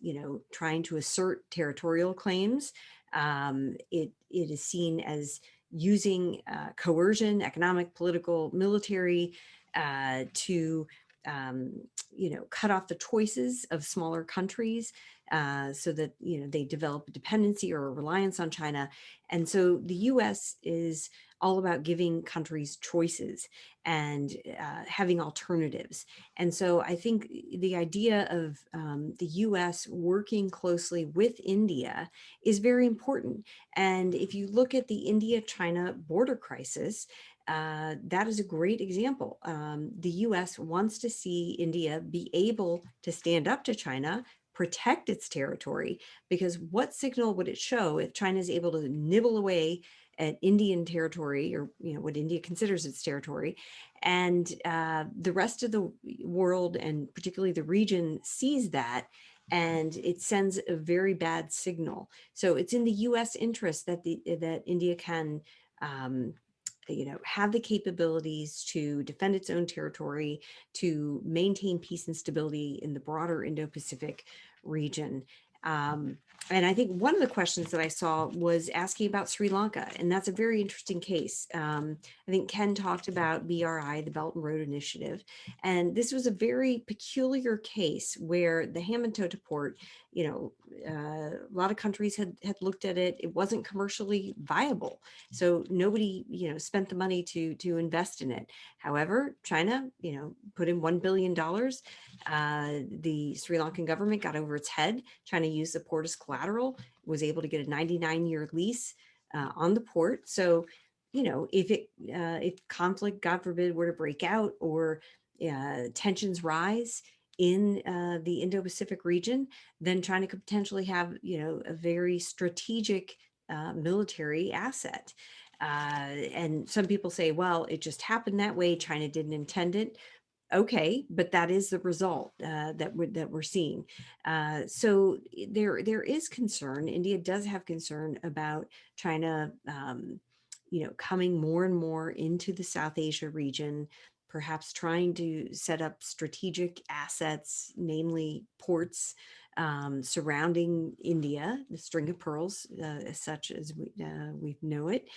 trying to assert territorial claims. It is seen as using coercion, economic, political, military, to cut off the choices of smaller countries, so that they develop a dependency or a reliance on China. And so the U.S. is all about giving countries choices and having alternatives. And so I think the idea of the U.S. working closely with India is very important. And if you look at the India-China border crisis, that is a great example. The U.S. wants to see India be able to stand up to China, protect its territory, because what signal would it show if China is able to nibble away at Indian territory, or what India considers its territory, and the rest of the world, and particularly the region, sees that, and it sends a very bad signal. So it's in the U.S. interest that India can have the capabilities to defend its own territory, to maintain peace and stability in the broader Indo-Pacific region. And I think one of the questions that I saw was asking about Sri Lanka, and that's a very interesting case. I think Ken talked about BRI, the Belt and Road Initiative, and this was a very peculiar case where the Hambantota port, a lot of countries had looked at it. It wasn't commercially viable, so nobody, spent the money to invest in it. However, China, put in $1 billion. The Sri Lankan government got over its head. China used the port as collateral, was able to get a 99-year lease on the port. So, if conflict, God forbid, were to break out, or tensions rise in the Indo-Pacific region, then China could potentially have, a very strategic military asset. And some people say, well, it just happened that way. China didn't intend it. Okay, but that is the result that we're seeing. So there is concern. India does have concern about China, coming more and more into the South Asia region, perhaps trying to set up strategic assets, namely ports surrounding India, the string of pearls, such as we know it.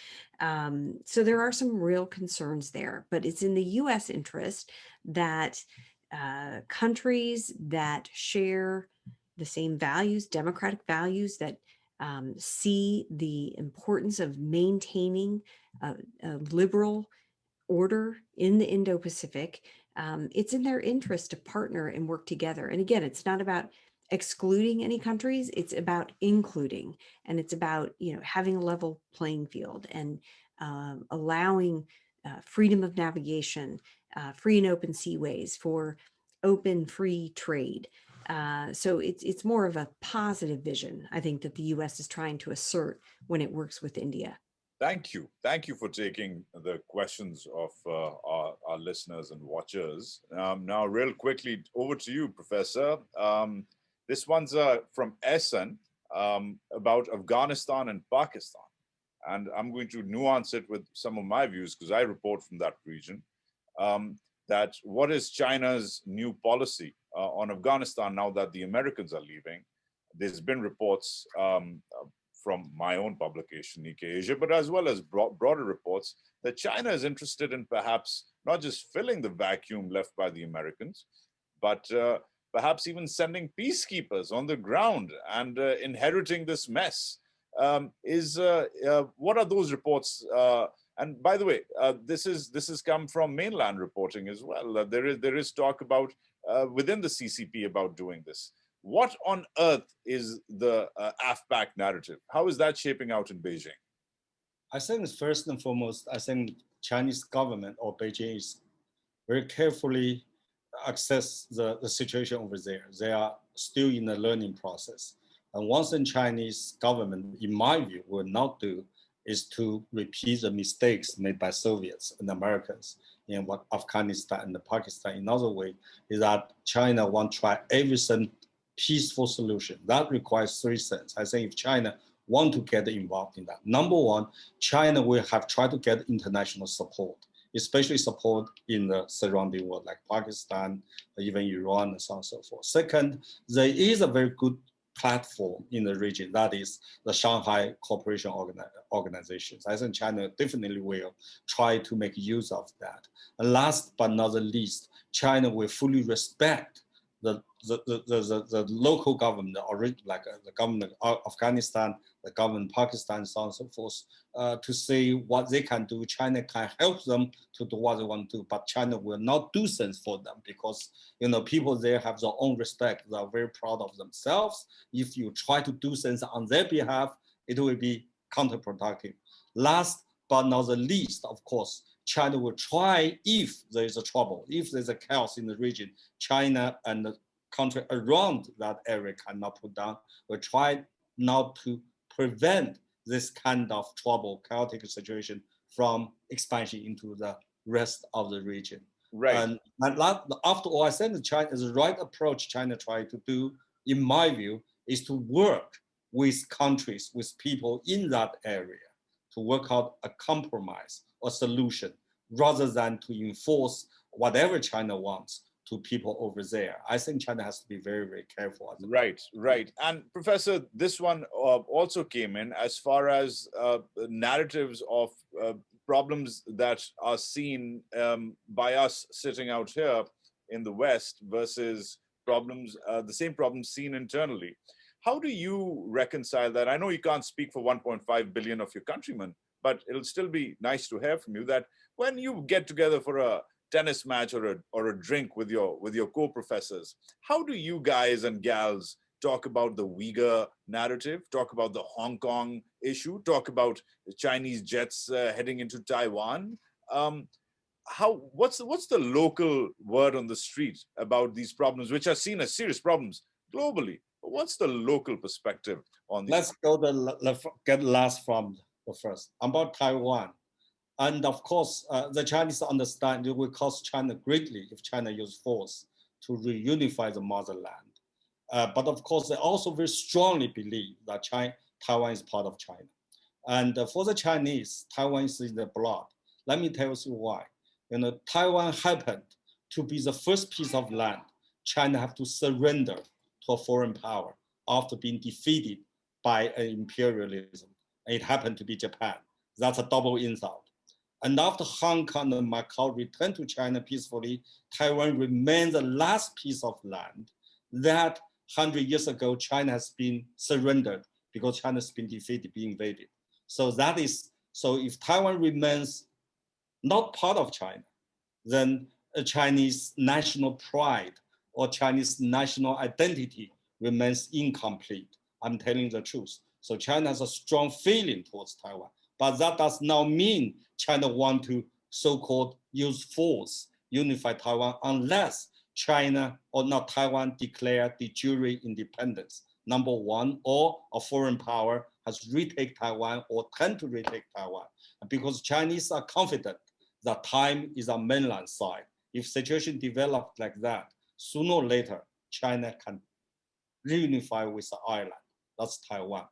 So there are some real concerns there, but it's in the U.S. interest that countries that share the same values, democratic values, that see the importance of maintaining a liberal order in the Indo-Pacific, it's in their interest to partner and work together. And again, it's not about excluding any countries, it's about including, and it's about having a level playing field, and allowing freedom of navigation, free and open seaways for open free trade. So it's more of a positive vision, I think, that the U.S. is trying to assert when it works with India. Thank you for taking the questions of our listeners and watchers. Now, real quickly, over to you, Professor. This one's from Essen, about Afghanistan and Pakistan. And I'm going to nuance it with some of my views, because I report from that region, that what is China's new policy on Afghanistan now that the Americans are leaving? There's been reports from my own publication, Nikkei Asia, but as well as broader reports that China is interested in perhaps not just filling the vacuum left by the Americans, but perhaps even sending peacekeepers on the ground and inheriting this mess. What are those reports? And by the way, this has come from mainland reporting as well. There is talk about within the CCP about doing this. What on earth is the AFPAC narrative? How is that shaping out in Beijing? I think first and foremost, I think Chinese government or Beijing is very carefully assess the situation over there. They are still in the learning process. And one thing Chinese government, in my view, will not do is to repeat the mistakes made by Soviets and Americans in Afghanistan and Pakistan. In other way, is that China want to try everything peaceful solution. That requires three things. I think if China want to get involved in that, number one, China will have tried to get international support, especially support in the surrounding world, like Pakistan, even Iran, and so on and so forth. Second, there is a very good platform in the region, that is the Shanghai Cooperation Organizations. I think China definitely will try to make use of that. And last but not the least, China will fully respect the local government, like the government of Afghanistan, the government of Pakistan, so on and so forth, to see what they can do. China can help them to do what they want to do, but China will not do things for them because people there have their own respect. They are very proud of themselves. If you try to do things on their behalf, it will be counterproductive. Last but not the least, of course, China will try, if there is a trouble, if there's a chaos in the region, China and the country around that area cannot put down, will try not to prevent this kind of trouble, chaotic situation from expansion into the rest of the region. Right. And after all, I think China is the right approach. China tried to do, in my view, is to work with countries, with people in that area to work out a compromise or solution rather than to enforce whatever China wants to people over there. I think China has to be very, very careful. Right. And Professor, this one also came in as far as narratives of problems that are seen by us sitting out here in the West versus problems, the same problems seen internally. How do you reconcile that? I know you can't speak for 1.5 billion of your countrymen, but it'll still be nice to hear from you that when you get together for a tennis match or a drink with your co-professors, how do you guys and gals talk about the Uyghur narrative, talk about the Hong Kong issue, talk about the Chinese jets heading into Taiwan? What's the local word on the street about these problems, which are seen as serious problems globally? What's the local perspective on these? Let's go get last from the first about Taiwan. And of course, the Chinese understand it will cost China greatly if China use force to reunify the motherland. But of course, they also very strongly believe that Taiwan is part of China. And for the Chinese, Taiwan is in their blood. Let me tell you why. Taiwan happened to be the first piece of land China have to surrender to a foreign power after being defeated by an imperialism. It happened to be Japan. That's a double insult. And after Hong Kong and Macau returned to China peacefully, Taiwan remains the last piece of land that 100 years ago China has been surrendered because China has been defeated, been invaded. So if Taiwan remains not part of China, then a Chinese national pride or Chinese national identity remains incomplete. I'm telling the truth. So China has a strong feeling towards Taiwan, but that does not mean China want to so-called use force, unify Taiwan, unless China or not Taiwan declare de jure independence, number one, or a foreign power has retake Taiwan or tend to retake Taiwan. Because Chinese are confident that time is on mainland side. If situation developed like that, sooner or later, China can reunify with the island. That's Taiwan.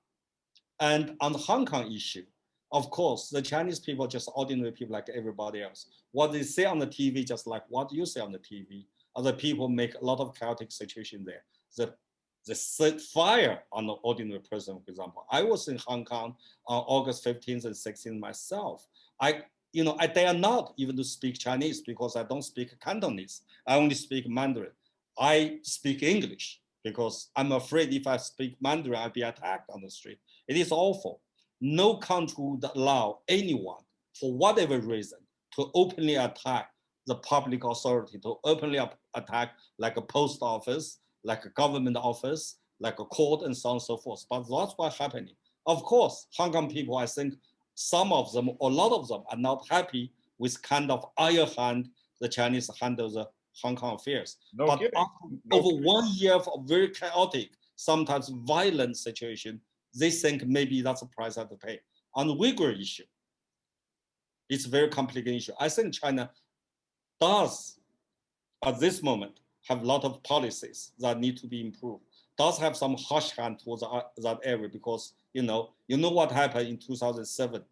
And on the Hong Kong issue, of course, the Chinese people just ordinary people like everybody else. What they say on the TV, just like what you say on the TV, other people make a lot of chaotic situation there. The They set fire on the ordinary person, for example. I was in Hong Kong on August 15th and 16th myself. I dare not even to speak Chinese because I don't speak Cantonese. I only speak Mandarin. I speak English because I'm afraid if I speak Mandarin, I'll be attacked on the street. It is awful. No country would allow anyone, for whatever reason, to openly attack the public authority, to openly attack like a post office, like a government office, like a court, and so on and so forth. But that's what's happening. Of course, Hong Kong people, I think some of them, or a lot of them, are not happy with kind of iron hand the Chinese handle the Hong Kong affairs. No but kidding. after over 1 year of very chaotic, sometimes violent situation, they think maybe that's a price I have to pay. On the Uyghur issue, it's a very complicated issue. I think China does, at this moment, have a lot of policies that need to be improved. Does have some harsh hand towards that area because you know what happened in 2007.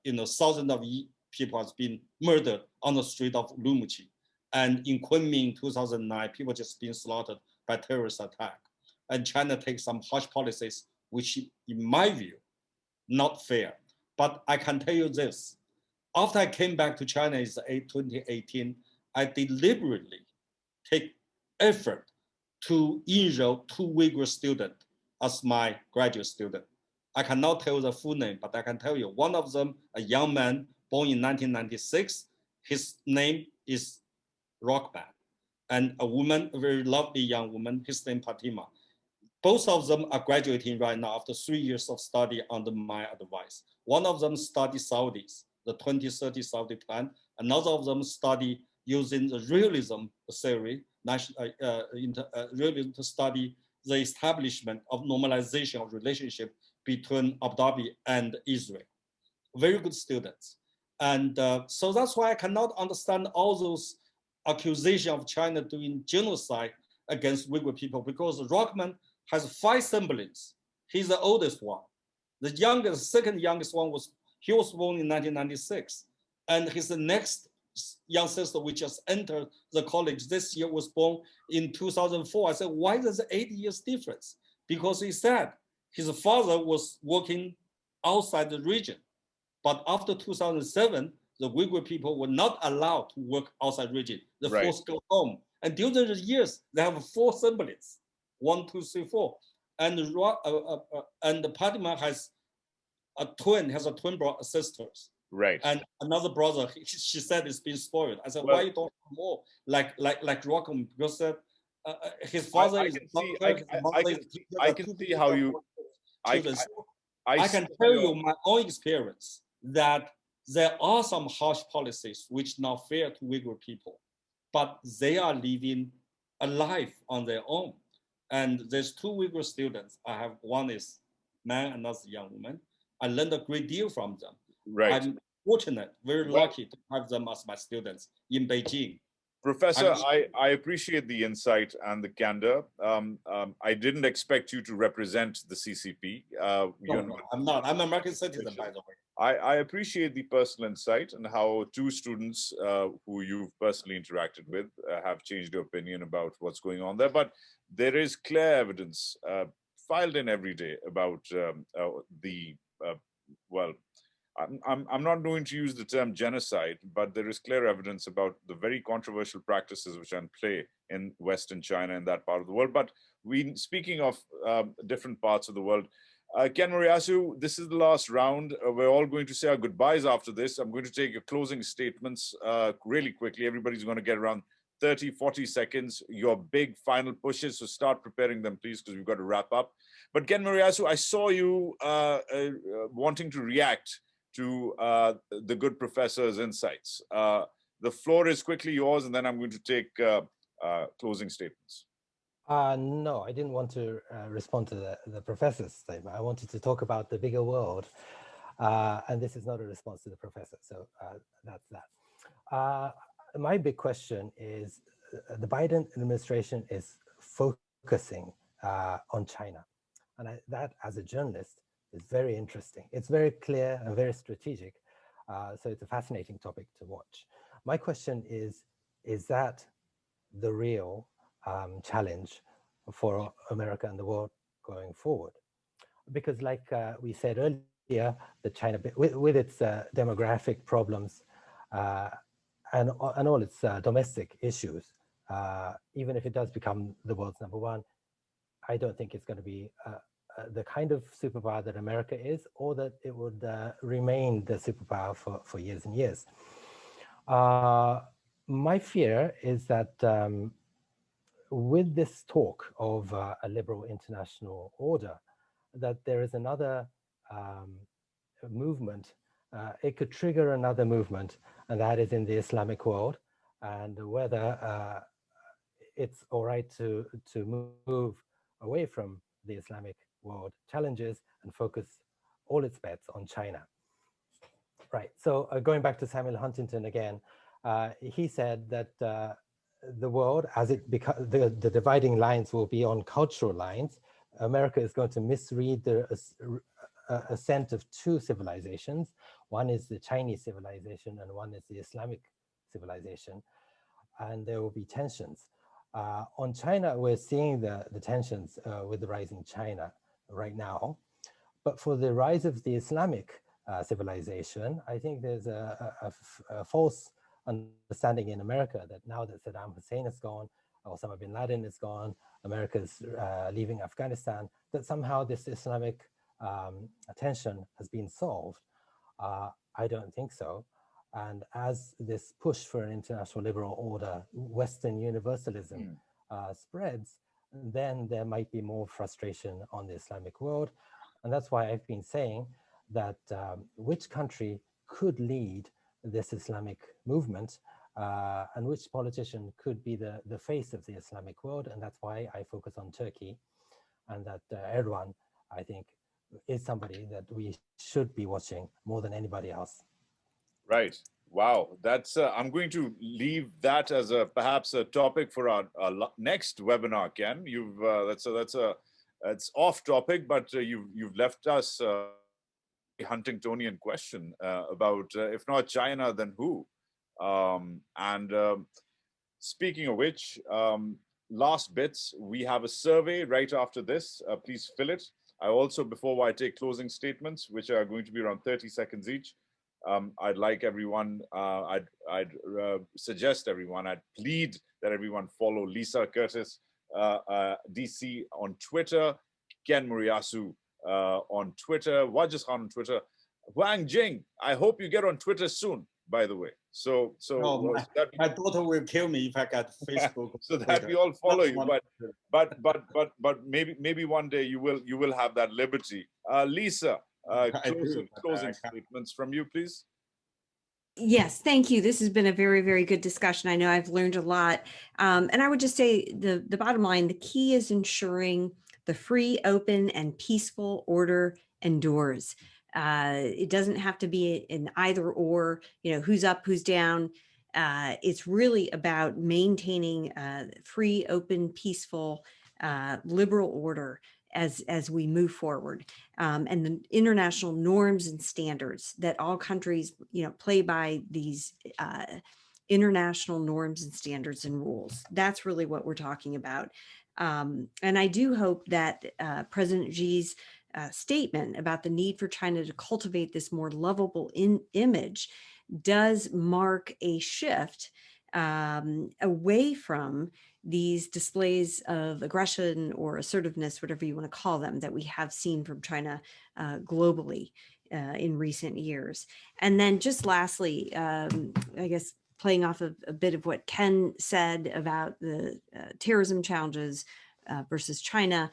Thousands of people has been murdered on the street of Urumqi, and in Kunming in 2009, people just been slaughtered by terrorist attack. And China takes some harsh policies, which, in my view, not fair. But I can tell you this: after I came back to China in 2018, I deliberately take effort to enroll 2 Uyghur students as my graduate student. I cannot tell the full name, but I can tell you one of them, a young man born in 1996, his name is Rockman, and a woman, a very lovely young woman, his name Fatima. Both of them are graduating right now after 3 years of study under my advice. One of them studied Saudis, the 2030 Saudi plan. Another of them studied using the realism theory, realism to study the establishment of normalization of relationship between Abu Dhabi and Israel. Very good students. And so that's why I cannot understand all those accusations of China doing genocide against Uyghur people, because Rockman has 5 siblings. He's the oldest one. The youngest, second youngest one was born in 1996. And his next young sister, which just entered the college this year, was born in 2004. I said, why there's an 8 years difference? Because he said his father was working outside the region. But after 2007, the Uyghur people were not allowed to work outside region. They forced to go home. And during the years, they have 4 siblings, 1, 2, 3, 4. And the Padma has a twin sisters. Right. And another brother, she said, it's been spoiled. I said, why you don't have more like Rockham? Because his father is I can see how you. I can tell you my own experience that there are some harsh policies which are not fair to Uyghur people, but they are living a life on their own. And there's 2 Uyghur students. I have one is man, another young woman. I learned a great deal from them. Right. I'm fortunate, very lucky to have them as my students in Beijing. Professor, I appreciate the insight and the candor. I didn't expect you to represent the CCP. No, I'm not. I'm an American citizen, by the way. I appreciate the personal insight and how 2 students who you've personally interacted with have changed your opinion about what's going on there. But there is clear evidence filed in every day about I'm not going to use the term genocide, but there is clear evidence about the very controversial practices which are in play in Western China, in that part of the world. But speaking of different parts of the world, Ken Moriyasu, this is the last round. We're all going to say our goodbyes after this. I'm going to take your closing statements really quickly. Everybody's going to get around 30, 40 seconds, your big final pushes. So start preparing them, please, because we've got to wrap up. But Ken Moriyasu, I saw you wanting to react to the good professor's insights. The floor is quickly yours, and then I'm going to take closing statements. No, I didn't want to respond to the professor's statement. I wanted to talk about the bigger world, and this is not a response to the professor, so that's that. My big question is, the Biden administration is focusing on China, and that, as a journalist, is very interesting. It's very clear and very strategic, so it's a fascinating topic to watch. My question is that the real challenge for America and the world going forward. Because like we said earlier, the China, with its demographic problems and all its domestic issues, even if it does become the world's #1, I don't think it's going to be the kind of superpower that America is, or that it would remain the superpower for years and years. My fear is that with this talk of a liberal international order, that there is another movement. It could trigger another movement, and that is in the Islamic world, and whether it's all right to move away from the Islamic world challenges and focus all its bets on China. Right, so going back to Samuel Huntington again, he said that the world, as it becomes, the dividing lines will be on cultural lines. America is going to misread the ascent of two civilizations. One is the Chinese civilization and one is the Islamic civilization, and there will be tensions. On China, we're seeing the tensions with the rise in China right now. But for the rise of the Islamic civilization, I think there's a false understanding in America that now that Saddam Hussein is gone, Osama bin Laden is gone, America's leaving Afghanistan, that somehow this Islamic tension has been solved. I don't think so. And as this push for an international liberal order, Western universalism spreads, then there might be more frustration on the Islamic world. And that's why I've been saying that which country could lead this Islamic movement and which politician could be the face of the Islamic world. And that's why I focus on Turkey, and that Erdogan, I think, is somebody that we should be watching more than anybody else. Right. Wow, that's. I'm going to leave that as perhaps a topic for our next webinar, Ken. You've it's off topic, but you've left us a Huntingtonian question about if not China, then who? Speaking of which, last bits, we have a survey right after this. Please fill it. I also, before I take closing statements, which are going to be around 30 seconds each, I'd like everyone, I'd suggest everyone, I'd plead that everyone follow Lisa Curtis, DC on Twitter, Ken Moriyasu on Twitter, Wajis Khan on Twitter, Huang Jing. I hope you get on Twitter soon, by the way. So my daughter will kill me if I got Facebook. So that we all follow you, but maybe one day you will have that liberty. Lisa, closing statements from you, please. Yes, thank you. This has been a very, very good discussion. I know I've learned a lot. And I would just say the bottom line, the key is ensuring the free, open, and peaceful order endures. It doesn't have to be an either or, who's up, who's down. It's really about maintaining free, open, peaceful, liberal order as we move forward, and the international norms and standards that all countries, play by these international norms and standards and rules. That's really what we're talking about. And I do hope that President Xi's statement about the need for China to cultivate this more lovable image does mark a shift away from these displays of aggression or assertiveness, whatever you want to call them, that we have seen from China globally in recent years. And then just lastly, I guess playing off of a bit of what Ken said about the terrorism challenges versus China,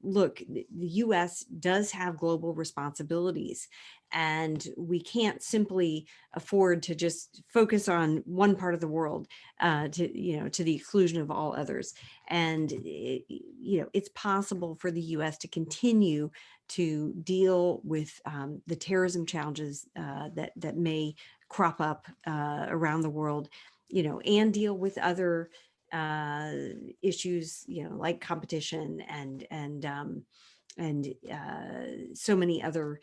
look, the US does have global responsibilities, and we can't simply afford to just focus on one part of the world to the exclusion of all others. And it's possible for the US to continue to deal with the terrorism challenges that may crop up around the world, and deal with other issues, like competition and so many other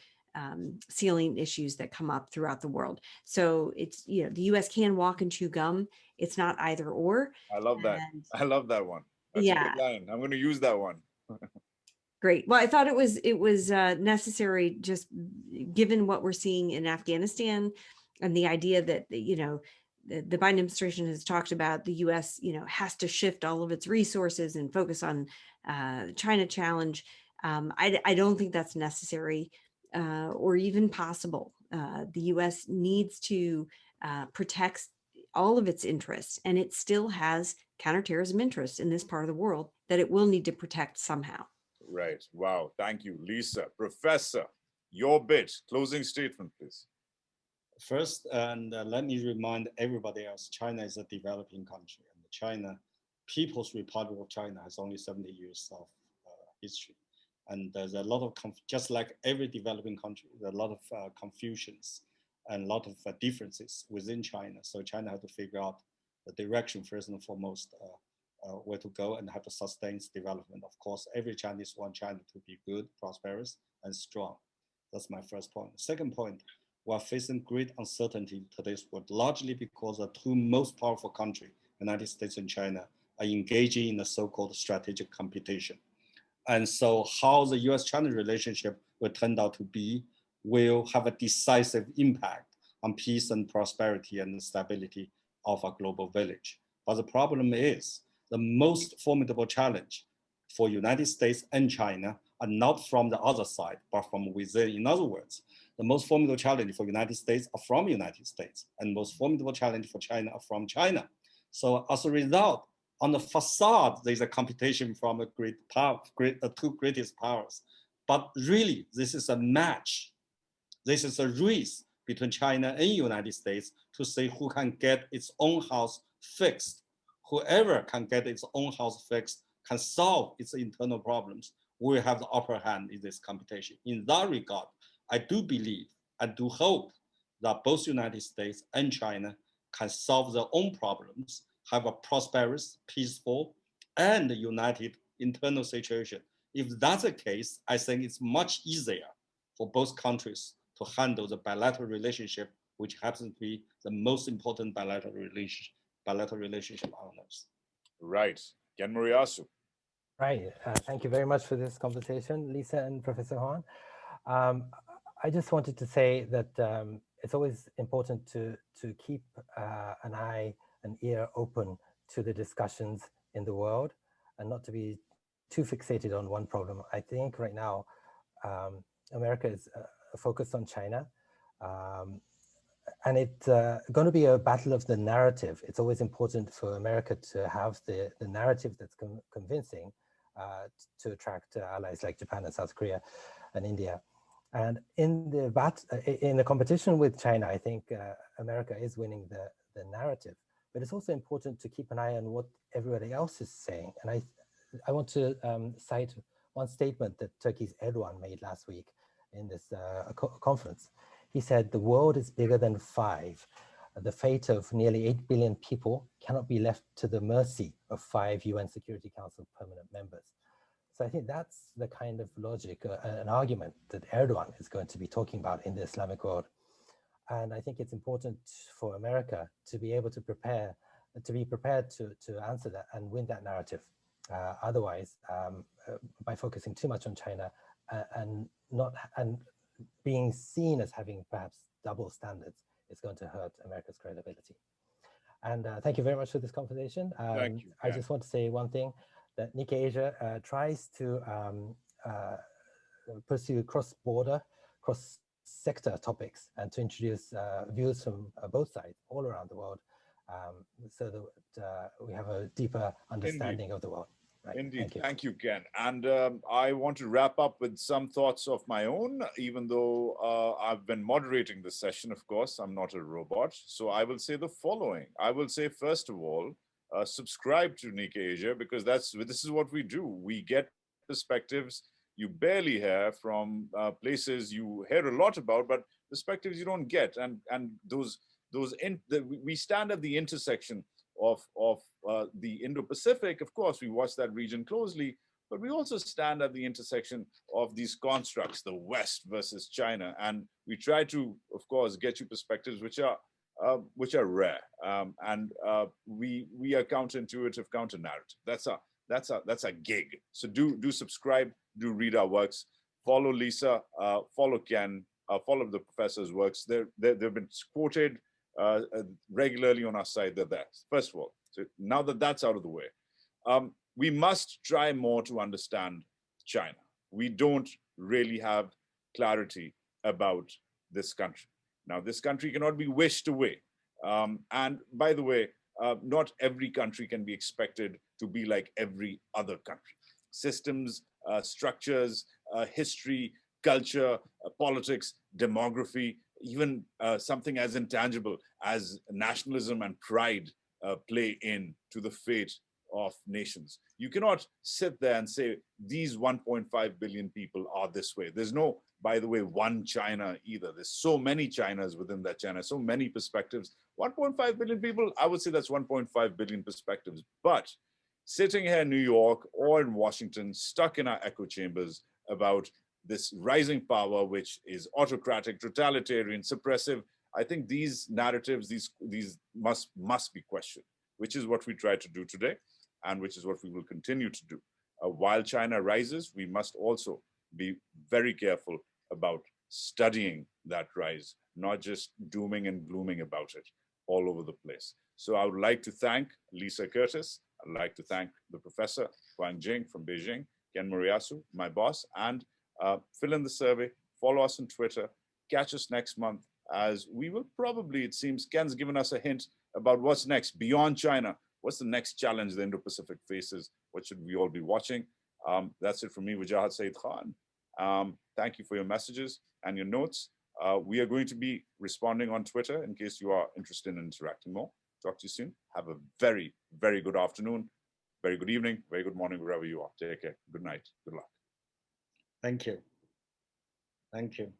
salient issues that come up throughout the world. So it's, the US can walk and chew gum. It's not either or. I love that. I love that one. That's a Yeah. good line. I'm going to use that one. Great. Well, I thought it was necessary, just given what we're seeing in Afghanistan, and the idea that the Biden administration has talked about the U.S. Has to shift all of its resources and focus on China challenge. I don't think that's necessary or even possible. The U.S. needs to protect all of its interests, and it still has counterterrorism interests in this part of the world that it will need to protect somehow. Right. Wow. Thank you, Lisa. Professor, your bit. Closing statement, please. First, and let me remind everybody else, China is a developing country, and China, People's Republic of China has only 70 years of history. And there's a lot of, just like every developing country, there's a lot of confusions and a lot of differences within China. So China had to figure out the direction first and foremost, where to go and how to sustain its development. Of course, every Chinese wants China to be good, prosperous, and strong. That's my first point. Second point, we're facing great uncertainty in today's world, largely because the two most powerful countries, United States and China, are engaging in a so-called strategic competition. And so how the US-China relationship will turn out to be will have a decisive impact on peace and prosperity and stability of our global village. But the problem is, the most formidable challenge for United States and China are not from the other side, but from within. In other words, the most formidable challenge for United States are from United States, and most formidable challenge for China are from China. So as a result, on the facade, there's a competition from a two greatest powers. But really, this is a match. This is a race between China and United States to see who can get its own house fixed. Whoever can get its own house fixed can solve its internal problems will have the upper hand in this competition. In that regard, I do believe, I do hope that both United States and China can solve their own problems, have a prosperous, peaceful, and united internal situation. If that's the case, I think it's much easier for both countries to handle the bilateral relationship, which happens to be the most important bilateral relationship on earth. Right. Ken Moriyasu. Right. Thank you very much for this conversation, Lisa and Professor Huang. I just wanted to say that it's always important to keep an eye, an ear open to the discussions in the world and not to be too fixated on one problem. I think right now, America is focused on China. And it's going to be a battle of the narrative. It's always important for America to have the narrative that's convincing to attract allies like Japan and South Korea and India. And in the competition with China, I think America is winning the narrative. But it's also important to keep an eye on what everybody else is saying. And I want to cite one statement that Turkey's Erdogan made last week in this conference. He said, "The world is bigger than 5. The fate of nearly 8 billion people cannot be left to the mercy of 5 UN Security Council permanent members." So I think that's the kind of logic, an argument that Erdogan is going to be talking about in the Islamic world. And I think it's important for America to be able to be prepared to answer that and win that narrative. Otherwise, by focusing too much on China and being seen as having perhaps double standards, it's going to hurt America's credibility. And thank you very much for this conversation. Thank you. I just want to say one thing, that Nikkei Asia tries to pursue cross-border, cross-sector topics and to introduce views from both sides all around the world so that we have a deeper understanding of the world. Right. Indeed. Thank you, Ken. And I want to wrap up with some thoughts of my own, even though I've been moderating this session, of course, I'm not a robot. So I will say the following. I will say, first of all, subscribe to Nikkei Asia, because this is what we do. We get perspectives you barely hear from places you hear a lot about, but perspectives you don't get. And we stand at the intersection of the Indo-Pacific. Of course, we watch that region closely, but we also stand at the intersection of these constructs, the West versus China. And we try to, of course, get you perspectives which are rare. We are counterintuitive, counter-narrative. That's a gig. So do subscribe, do read our works, follow Lisa, follow Ken, follow the professor's works. They've been quoted regularly on our site. They're there. First of all, so now that that's out of the way, we must try more to understand China. We don't really have clarity about this country. Now, this country cannot be wished away. And by the way, not every country can be expected to be like every other country. Systems, structures, history, culture, politics, demography, even something as intangible as nationalism and pride play in to the fate of nations. You cannot sit there and say these 1.5 billion people are this way. There's no, by the way, one China either. There's so many Chinas within that China, so many perspectives. 1.5 billion people, I would say that's 1.5 billion perspectives. But sitting here in New York or in Washington, stuck in our echo chambers about this rising power, which is autocratic, totalitarian, suppressive, I think these narratives, these must be questioned, which is what we try to do today, and which is what we will continue to do. While China rises, we must also be very careful about studying that rise, not just dooming and glooming about it all over the place. So I would like to thank Lisa Curtis. I'd like to thank the professor, Huang Jing from Beijing, Ken Moriyasu, my boss, and fill in the survey, follow us on Twitter, catch us next month, as we will probably, it seems, Ken's given us a hint about what's next beyond China. What's the next challenge the Indo-Pacific faces? What should we all be watching? That's it from me, Wajahat Saeed Khan. Thank you for your messages and your notes. We are going to be responding on Twitter in case you are interested in interacting more. Talk to you soon. Have a very, very good afternoon, very good evening, very good morning, wherever you are. Take care. Good night. Good luck. Thank you. Thank you.